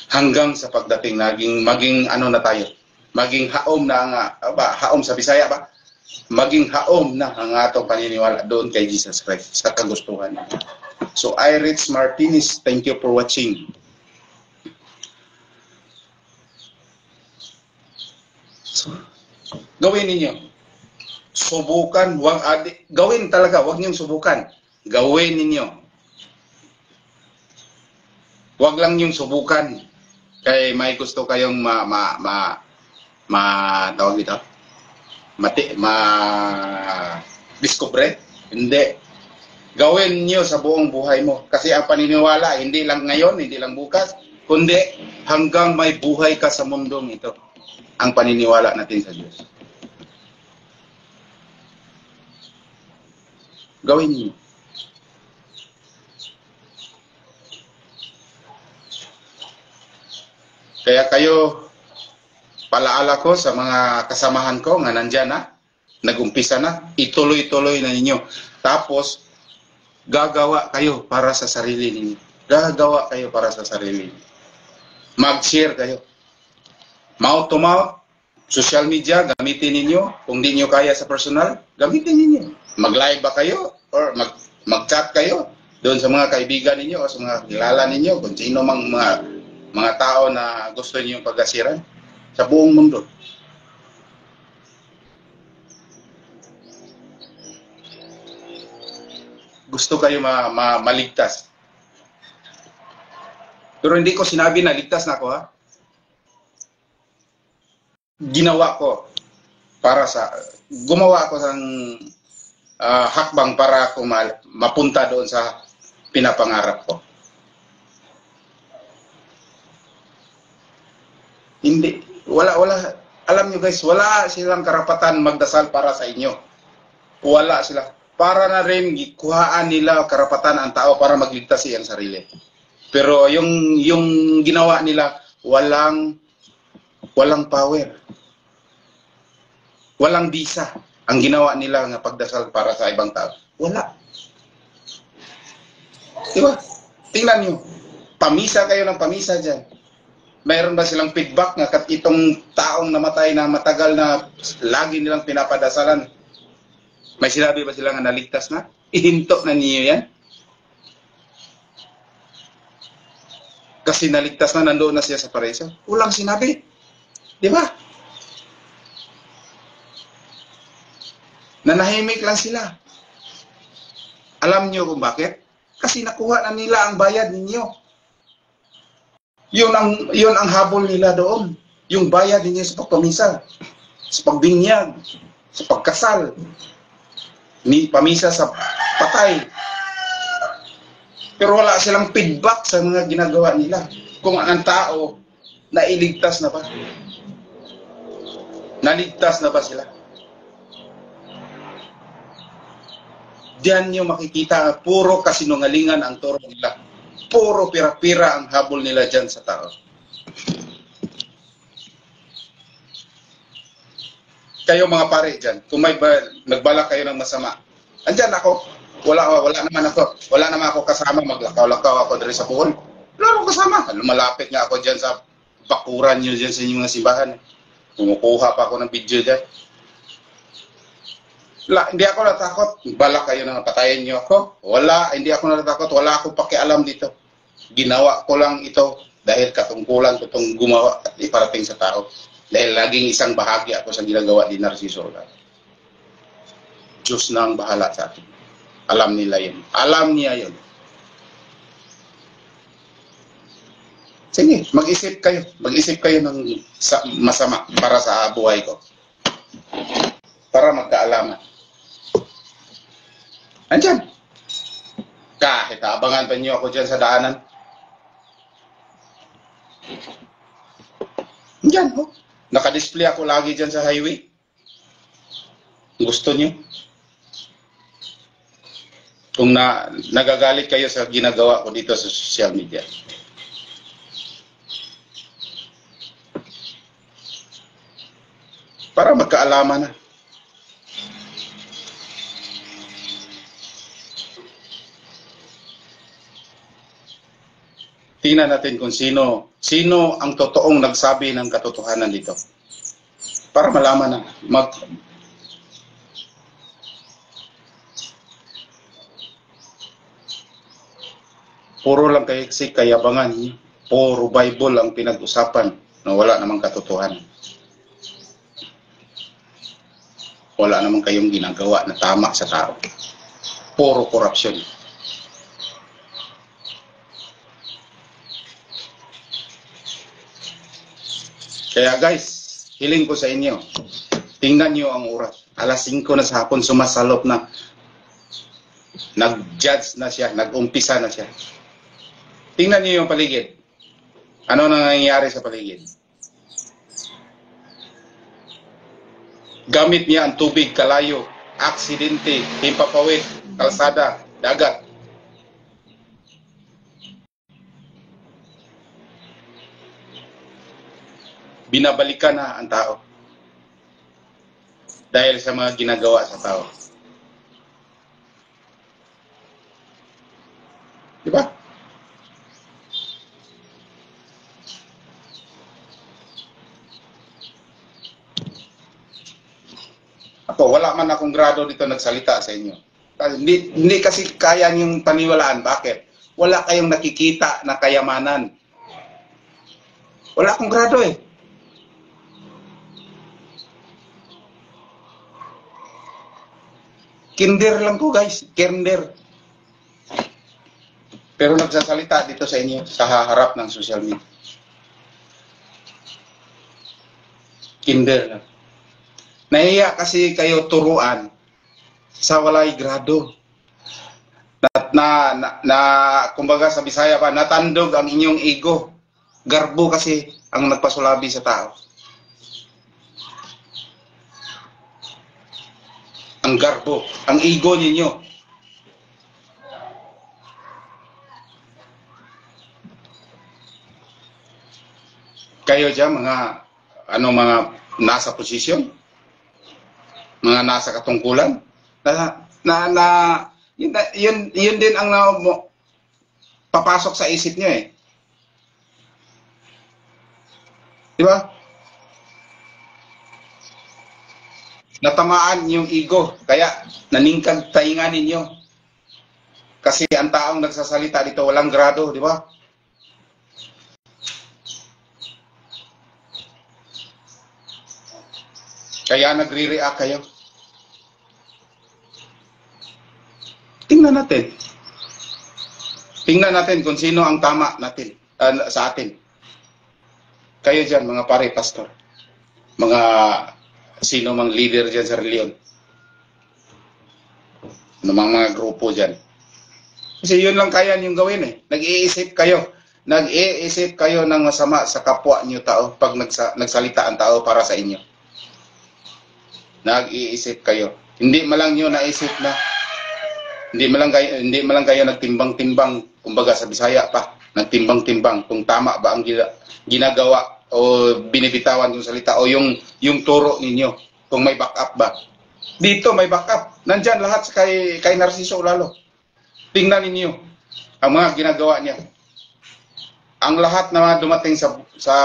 hanggang sa pagdating maging ano na tayo. maging haom na ang haom sa Bisaya ba? Maging haom na ang atong paniniwala doon kay Jesus Christ sa kagustuhan niya. So, Rich Martinez, thank you for watching. So, gawin ninyo. Subukan, gawin talaga, huwag niyong subukan. Gawin ninyo. Huwag lang niyong subukan. Kaya may gusto kayong tawag dito? Discover. Hindi. Gawin niyo sa buong buhay mo. Kasi ang paniniwala, hindi lang ngayon, hindi lang bukas, kundi hanggang may buhay ka sa mundong ito. Ang paniniwala natin sa Diyos. Gawin niyo. Kaya kayo, palaala ko sa mga kasamahan ko nga nandyan na, nagumpisa na, ituloy-tuloy na ninyo. Tapos, gagawa kayo para sa sarili ninyo. Gagawa kayo para sa sarili ninyo. Mag-share kayo. Mouth to mouth, social media, gamitin ninyo. Kung di nyo kaya sa personal, gamitin ninyo. Mag-live ba kayo? Or mag-chat kayo doon sa mga kaibigan ninyo o sa mga kilala ninyo, kung sino mang mga tao na gusto niyo pag-asiran sa buong mundo. Gusto kayo maligtas. Pero hindi ko sinabi na ligtas na ako, ha? Gumawa ako ng hakbang para ako mapunta doon sa pinapangarap ko. Hindi, wala, alam nyo guys, wala silang karapatan magdasal para sa inyo. Wala sila. Para na rin kuhaan nila karapatan ang tao para magligtas siyang sarili. Pero yung ginawa nila, walang power. Walang bisa ang ginawa nila ng pagdasal para sa ibang tao. Wala. Diba? Tingnan nyo. Pamisa kayo ng pamisa dyan. Mayroon ba silang feedback na itong taong namatay na matagal na lagi nilang pinapadasalan? May sinabi ba sila nga naligtas na? Ihinto na niyo yan? Kasi naligtas na, nandoon na siya sa paraiso. Walang sinabi. Di ba? Nanahimik lang sila. Alam niyo kung bakit? Kasi nakuha na nila ang bayad ninyo. Yun ang habol nila doon. Yung bayad ninyo sa pagpamisa, sa pagbinyag, sa pagkasal, pamisa sa patay. Pero wala silang feedback sa mga ginagawa nila. Kung ang tao, nailigtas na ba? Naligtas na ba sila? Diyan nyo makikita, puro kasinungalingan ang turo nila. Puro pira-pira ang habol nila dyan sa tao. Kayo mga pare dyan, kung may nagbalak kayo ng masama, andyan ako, wala naman ako kasama, maglakaw-lakaw ako dito sa Bohol. Wala akong kasama. Lumalapit nga ako dyan sa bakuran nyo dyan sa inyong mga simbahan. Kumukuha pa ako ng video dyan. Hindi ako natakot. Balak kayo na patayin nyo ako. Wala, hindi ako natakot. Wala akong pakialam dito. Ginawa ko lang ito dahil katungkulan ko itong gumawa at iparating sa tao. Dahil laging isang bahagi ako sa ginagawa ni Narciso. Diyos na ang bahala sa akin. Alam nila yun. Alam niya yun. Sige, mag-isip kayo. Mag-isip kayo ng masama para sa buhay ko. Para magkaalaman. Andyan. Kahit abangan pa niyo ako dyan sa daanan. Andyan, oh. Naka-display ako lagi dyan sa highway. Gusto niyo? Kung nagagalit kayo sa ginagawa ko dito sa social media. Para magkaalaman na. Tingnan natin kung sino ang totoong nagsabi ng katotohanan dito. para malaman na puro lang kayo kasi kayabangan, puro Bible ang pinag-usapan na wala namang katotohanan. Wala namang kayong ginagawa na tama sa tao. Puro korupsyon. Kaya guys, hiling ko sa inyo, tingnan nyo ang oras. Alas 5 na sa hapon, sumasalop na. Nag-judge na siya, nag-umpisa na siya. Tingnan niyo yung paligid. Ano nangyayari sa paligid? Gamit niya ang tubig, kalayo, aksidente, himpapawid, kalsada, dagat. Binabalikan na ang tao. Dahil sa mga ginagawa sa tao. Diba? Ako, wala man akong grado dito nagsalita sa inyo. Hindi kasi kaya niyong paniwalaan. Bakit? Wala kayong nakikita na kayamanan. Wala akong grado eh. Kinder lang ko guys. Kinder. Pero nagsasalita dito sa inyo sa harap ng social media. Kinder lang. Nahiya kasi kayo turuan sa walay grado. Kumbaga sa Bisaya pa, natandog ang inyong ego. Garbo kasi ang nagpasulabi sa tao. Ang garbo, ang ego ninyo. Kayo dyan, mga nasa posisyon, mga nasa katungkulan, yun din ang papasok sa isip nyo eh. Di ba? Natamaan yung ego, kaya naningkag tainga ninyo. Kasi ang taong nagsasalita dito walang grado, di ba? Kaya nagre-react kayo. Tingnan natin. Tingnan natin kung sino ang tama natin sa atin. Kayo dyan, mga pare pastor. Mga sino mang leader dyan sa reliyon. Mga grupo dyan. Kasi yun lang kaya niyong gawin eh. Nag-iisip kayo. Nag-iisip kayo ng masama sa kapwa niyo tao pag nagsalita ang tao para sa inyo. Nag-iisip kayo. Hindi malang nyo naisip na hindi malang kayo nagtimbang-timbang, kumbaga sa Bisaya pa, nagtimbang-timbang kung tama ba ang ginagawa o binibitawan yung salita o yung turo ninyo, kung may backup ba. Dito may backup. Nandyan lahat kay Narciso lalo. Tingnan ninyo ang mga ginagawa niya. Ang lahat na dumating sa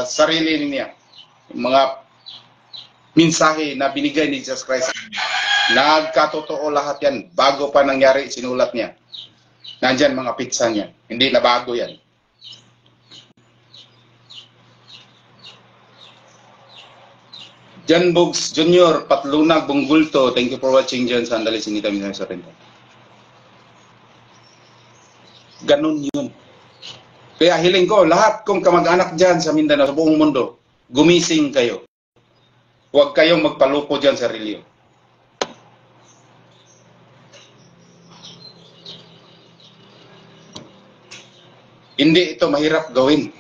sarili niya, mga mensahe na binigay ni Jesus Christ. Nagkatotoo lahat yan. Bago pa nangyari, sinulat niya. Nandyan mga pizza niya. Hindi na bago yan. John Bugs Jr., Patlunag, Bunggulto. Thank you for watching John. Sandali, sinita minsan sa renta. Ganun yun. Kaya hiling ko, lahat kong kamag-anak dyan sa Mindanao, sa buong mundo, gumising kayo. Huwag kayong magpalupo dyan sa reliyon. Hindi ito mahirap gawin.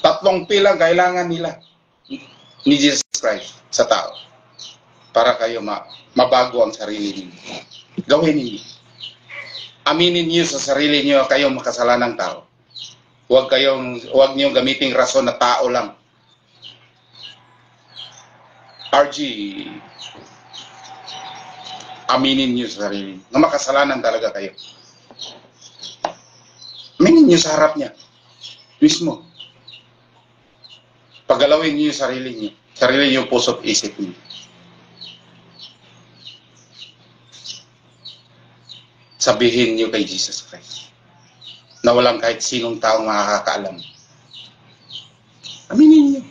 3 pilang kailangan nila ni Jesus Christ sa tao para kayo mabago ang sarili niyo. Gawin niyo. Aminin niyo sa sarili niyo kayong makasalanang tao. Huwag niyo gamiting rason na tao lang. RG, aminin niyo sa sarili na makasalanan talaga kayo. Aminin niyo sa harap niya. Mismo. Pagalawin niyo yung sarili niyo. Sarili niyo puso't isip niyo. Sabihin niyo kay Jesus Christ na walang kahit sinong taong makakaalam. Aminin niyo.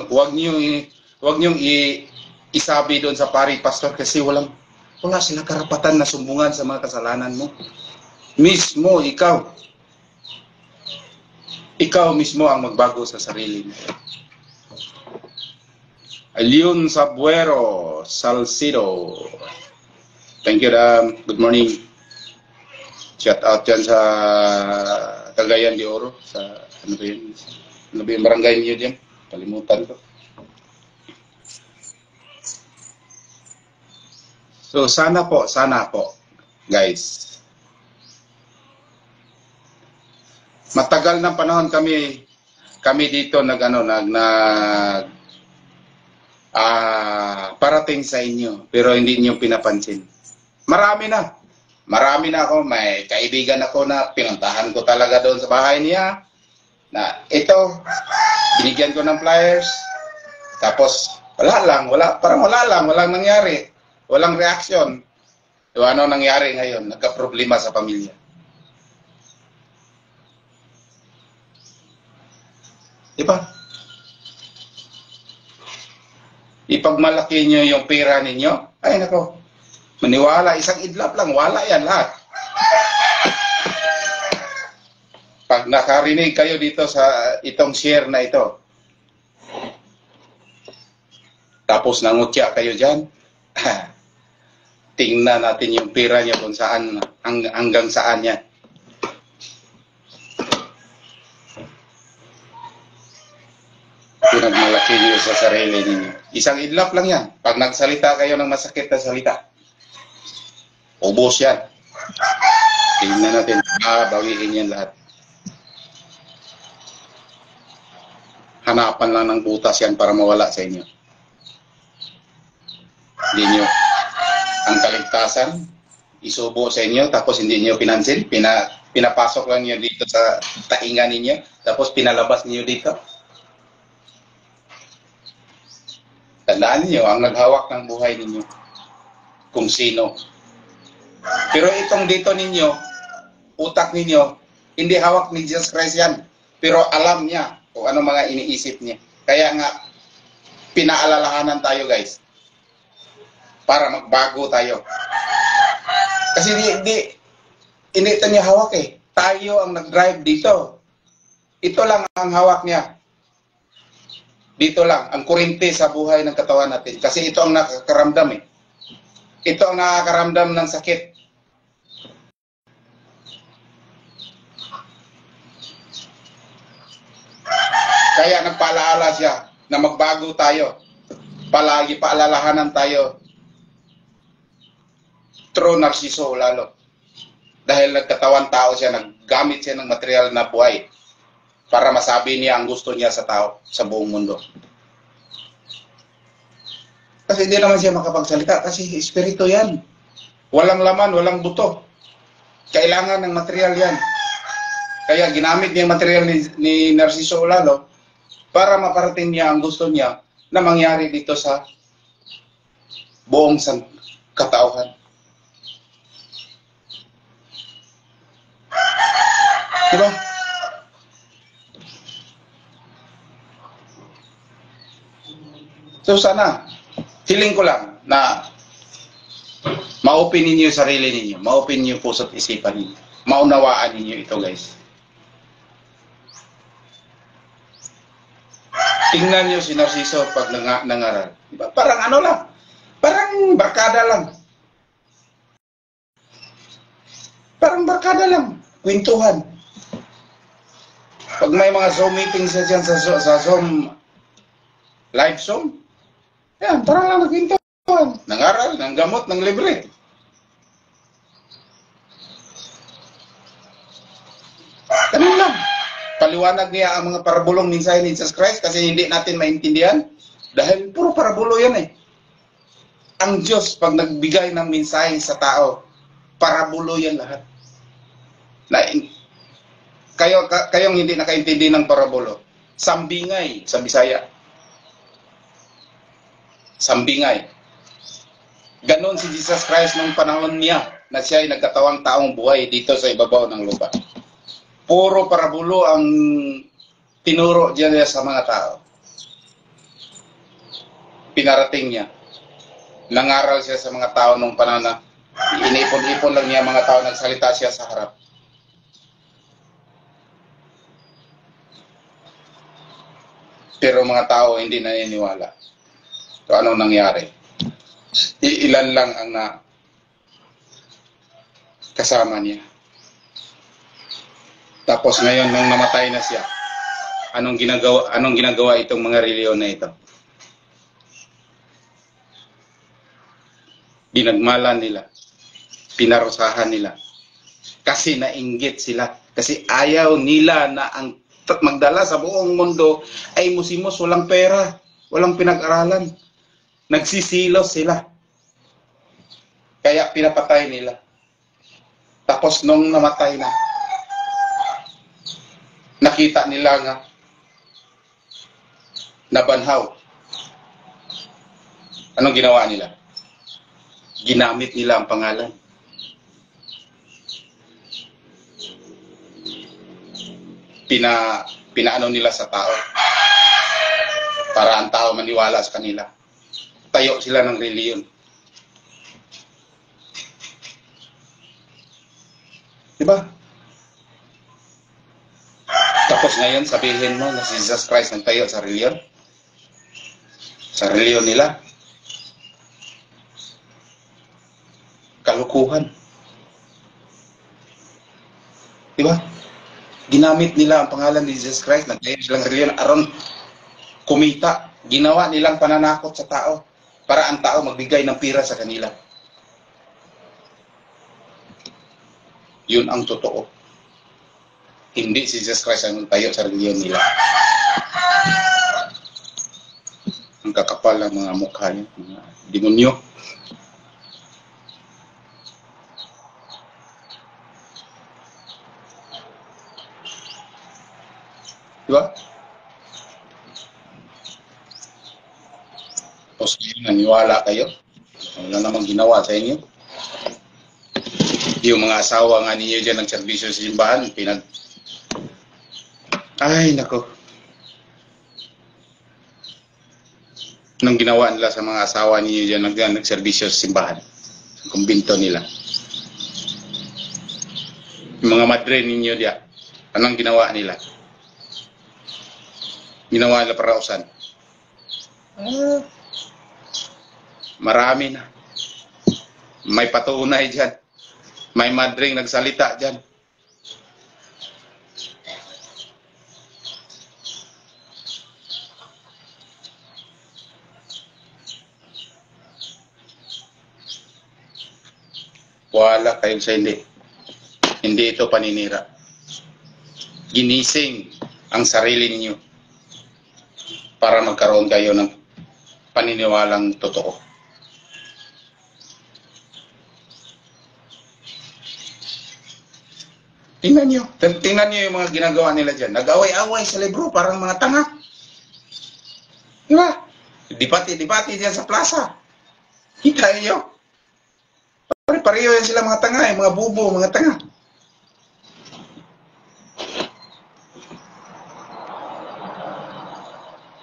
Huwag niyong isabi doon sa pari pastor kasi wala sila karapatan na sumbungan sa mga kasalanan mo. Mismo ikaw mismo ang magbago sa sarili mo. Alion Sabuero Salcido. Thank you, good morning. Shout out dyan sa Cagayan de Oro. Sa ano ba yun? Ano ba yung barangay niyo dyan? Kalimutan ko. So sana po, guys. Matagal ng panahon kami dito parating sa inyo, pero hindi niyo pinapansin. Marami na ako, may kaibigan ako na pinuntahan ko talaga doon sa bahay niya. Na ito, binigyan ko ng flyers. Tapos walang nangyari. Walang reaksyon. So ano nangyari ngayon? Nagka-problema sa pamilya. Diba? Ipagmalaki nyo yung pera ninyo, ay nako, maniwala, isang idlap lang, wala yan lahat. Pag nakarinig kayo dito sa itong share na ito, tapos nangutya kayo dyan, tingnan natin yung pera niya kung saan, hanggang saan yan. Pinagmalaki niyo sa sarili ninyo. Isang idlap lang yan. Pag nagsalita kayo ng masakit na salita, ubos yan. Tingnan natin, bawiin yan lahat. Hanapan lang ng butas yan para mawala sa inyo. Hindi nyo ang kaligtasan isubo sa inyo, tapos hindi nyo pinansin, pinapasok lang nyo dito sa tainga ninyo, tapos pinalabas niyo dito. Tandaan niyo ang naghawak ng buhay ninyo, kung sino. Pero itong dito ninyo, utak ninyo, hindi hawak ni Jesus Christ yan. Pero alam niya kung ano mga iniisip niya. Kaya nga, pinaalalahanan tayo guys, para magbago tayo. Kasi hindi ito niya hawak eh. Tayo ang nag-drive dito. Ito lang ang hawak niya. Dito lang, ang kurente sa buhay ng katawan natin. Kasi ito ang nakakaramdam eh. Ito ang nakakaramdam ng sakit. Kaya nagpaalaala siya na magbago tayo. Palagi paalalahanan tayo. True Narciso lalo. Dahil nagkatawan tao siya, naggamit siya ng material na buhay para masabi niya ang gusto niya sa tao, sa buong mundo. Kasi hindi naman siya makapagsalita kasi espiritu yan. Walang laman, walang buto. Kailangan ng material yan. Kaya ginamit niya yung material ni Narciso lalo para maparating niya ang gusto niya na mangyari dito sa buong katauhan. Diba? So sana, hiling ko lang na ma-open ninyo yung sarili ninyo, ma-open ninyo yung puso't isipan ninyo, maunawaan ninyo ito guys. Tingnan nyo si Narciso pag nangaral. Diba? Parang ano lang, parang barkada lang. Parang barkada lang, kwentuhan. Pag may mga Zoom meetings na dyan sa Zoom, live Zoom, yan, parang lang nagkwentuhan. Nangaral, ng gamot, ng libre. Ganun lang. Paliwanag niya ang mga parabulong mensahe ni Jesus Christ kasi hindi natin maintindihan. Dahil puro parabulo yan eh. Ang Diyos, pag nagbigay ng mensahe sa tao, parabulo yan lahat. Kayong hindi nakaintindi ng parabulo. Sambingay sa Bisaya. Sambingay. Ganon si Jesus Christ nung panahon niya na siya ay nagkatawang taong buhay dito sa ibabaw ng lupa. Puro parabulo ang tinuro diyan sa mga tao. Pinarating niya. Nangaral siya sa mga tao nung panahon na inipon-ipon lang niya mga tao, nagsalita siya sa harap. Pero mga tao hindi naniniwala. So anong nangyari? Ilan lang ang kasama niya. Tapos ngayon nung namatay na siya, anong ginagawa itong mga reliyon na ito? Ginagmalan nila, pinarusahan nila. Kasi nainggit sila. Kasi ayaw nila na ang magdala sa buong mundo ay musimos, walang pera, walang pinag-aralan. Nagsisilos sila. Kaya pinapatay nila. Tapos nung namatay na, nakita nila nga nabanhaw. Anong ginawa nila? Ginamit nila ang pangalan. Pinaano nila sa tao para ang tao maniwala sa kanila. Tayo sila ng reliyon. Diba? Tapos ngayon sabihin mo na si Jesus Christ ang tayo sa reliyon? Sa reliyon nila? Kalukuhan. Diba? Ginamit nila ang pangalan ni Jesus Christ, nagtayo silang reliyon aron kumita. Ginawa nilang pananakot sa tao para ang tao magbigay ng pira sa kanila. Yun ang totoo. Hindi si Jesus Christ ang tayo sa reliyon nila. Ang kakapal ng mga mukha niya, mga demonyo. Diba? Tapos ngayon, naniwala kayo. Wala namang ginawa sa inyo. Yung mga asawa nga ninyo dyan ng serbisyo sa simbahan, ay, nako. Anong ginawa nila sa mga asawa ninyo dyan nagserbisyo sa simbahan? Sa kumbinto nila. Yung mga madre ninyo dyan, anong ginawa nila? Ginawa nila parausan. Marami na. May patunay dyan. May madring nagsalita dyan. Wala kayong sa hindi. Hindi ito paninira. Ginising ang sarili ninyo para magkaroon kayo ng paniniwalang totoo. Tingnan nyo yung mga ginagawa nila dyan. Nag-away-away sa libro, parang mga tanga. Diba? Dipati-dipati dyan sa plaza. Kita nyo? Pareho yan sila mga tanga, mga bubo, mga tanga.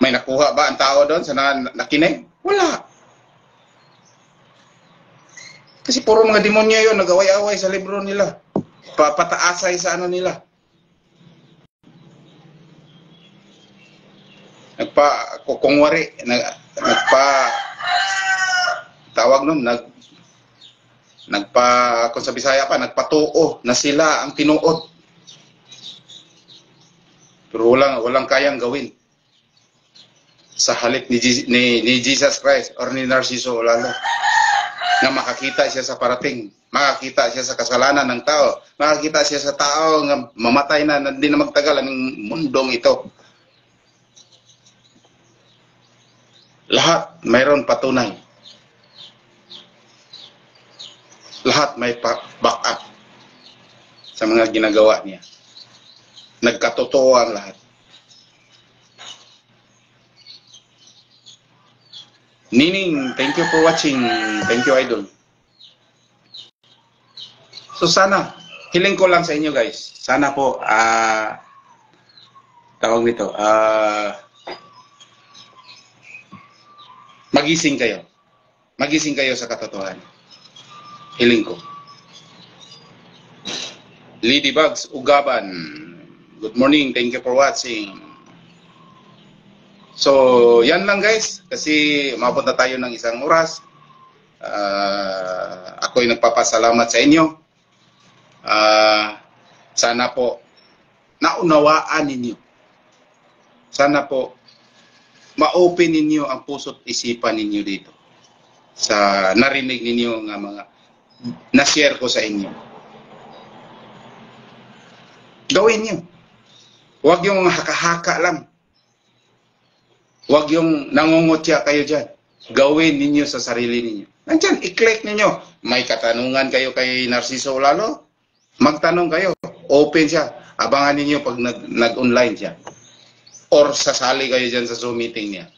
May nakuha ba ang tao doon sa nakinig? Wala. Kasi puro mga demonyo yun, nag-away-away sa libro nila. Pataasay sa ano nila. Kungwari, tawag nun, kung sa Bisaya pa, nagpatuo na sila ang tinuot. Pero walang kayang gawin. Sa halip ni Jesus Christ or ni Narciso lalo, na makakita siya sa parating, makakita siya sa kasalanan ng tao, makakita siya sa tao na mamatay na, hindi na magtagal ang mundong ito. Lahat mayroon patunay. Lahat may back up sa mga ginagawa niya. Nagkatotoo ang lahat. Nining, thank you for watching. Thank you, Idol. So sana, hiling ko lang sa inyo guys. Sana po, tawag nito, magising kayo. Magising kayo sa katotohanan. Hiling ko. Ladybugs, Ugaban. Good morning. Thank you for watching. So, yan lang guys. Kasi umabot na tayo ng 1 oras. Ako'y nagpapasalamat sa inyo. Sana po naunawaan ninyo. Sana po ma-open ninyo ang puso't isipan ninyo dito. Sa narinig ninyo nga mga na-share ko sa inyo. Gawin nyo. Huwag yung haka-haka lang. Huwag yung nangungutya kayo dyan. Gawin ninyo sa sarili ninyo. Nandyan, i-click ninyo. May katanungan kayo kay Narciso Olalo? Magtanong kayo. Open siya. Abangan ninyo pag nag-online siya. Or sasali kayo dyan sa Zoom meeting niya.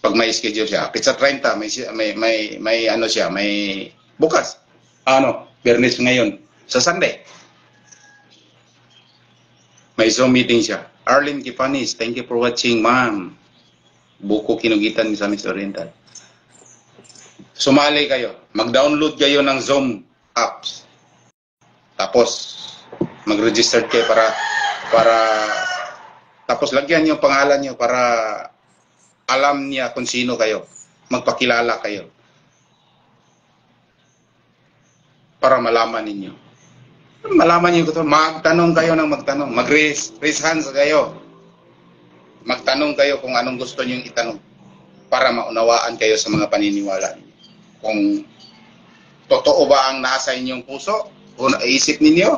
Pag may schedule siya. Pizza 30, may ano siya, may bukas. Bernis ngayon. Sa Sunday. May Zoom meeting siya. Arlene Kipanis, thank you for watching, ma'am. Buko Kinugitan ni Samis Oriental. Sumali kayo. Mag-download kayo ng Zoom apps. Tapos, mag-register kayo para tapos lagyan niyo pangalan niyo para alam niya kung sino kayo. Magpakilala kayo. Para malaman ninyo. Malaman niyo ito. Magtanong kayo ng magtanong. Mag-raise hands kayo. Magtanong kayo kung anong gusto niyong itanong para maunawaan kayo sa mga paniniwala niyo. Kung totoo ba ang nasa inyong puso o naisip ninyo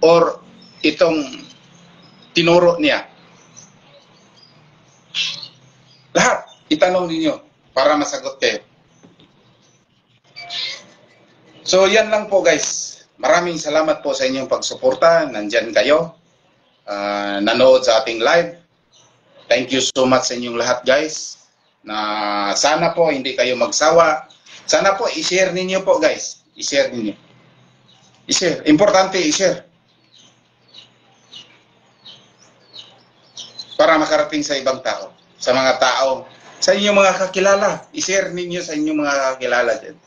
or itong tinuro niya. Lahat itanong ninyo para masagot kayo. So yan lang po guys. Maraming salamat po sa inyong pagsuporta. Nandyan kayo. Nanood sa ating live. Thank you so much sa inyong lahat guys. Na sana po hindi kayo magsawa. Sana po i-share ninyo po guys. I-share ninyo. I-share. Importante i-share. Para makarating sa ibang tao. Sa mga tao. Sa inyong mga kakilala. I-share ninyo sa inyong mga kakilala dyan.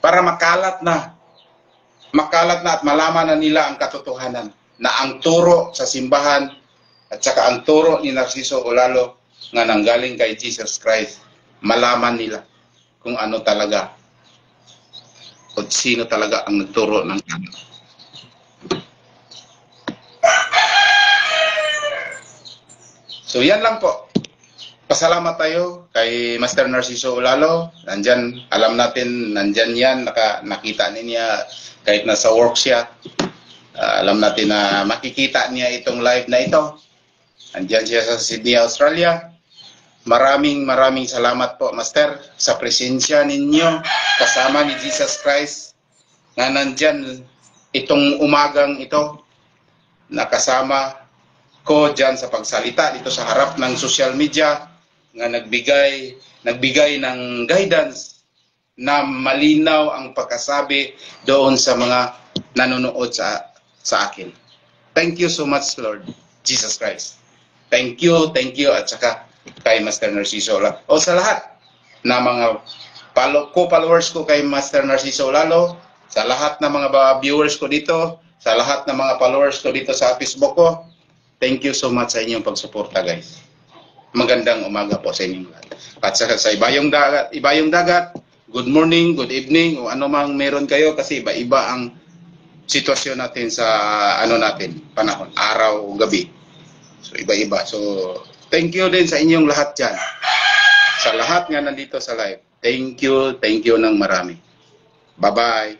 Para makalat na. Makalat na at malaman na nila ang katotohanan. Na ang turo sa simbahan at saka ang turo ni Narciso Olalo nga nanggaling kay Jesus Christ, malaman nila kung ano talaga o sino talaga ang nagturo ng kanya. So yan lang po. Pasalamat tayo kay Master Narciso Olalo. Nandyan, alam natin, nandyan yan, nakita niya kahit nasa work siya. Alam natin na makikita niya itong live na ito. Andiyan siya sa Sydney, Australia. Maraming salamat po, Master, sa presensya ninyo kasama ni Jesus Christ na nandyan itong umagang ito na kasama ko dyan sa pagsalita dito sa harap ng social media nga nagbigay ng guidance na malinaw ang pagkasabi doon sa mga nanonood sa akin. Thank you so much, Lord Jesus Christ. Thank you, at saka kay Master Narciso Olalo. O sa lahat na mga co-followers ko kay Master Narciso Olalo, sa lahat ng mga viewers ko dito, sa lahat ng mga followers ko dito sa Facebook ko, thank you so much sa inyong pagsuporta guys. Magandang umaga po sa inyong lahat. At sa Ibayong Dagat, good morning, good evening, o ano mang meron kayo kasi iba-iba ang sitwasyon natin sa panahon, araw o gabi. So iba-iba. So thank you din sa inyong lahat dyan. Sa lahat nga nandito sa live. Thank you ng marami. Bye-bye.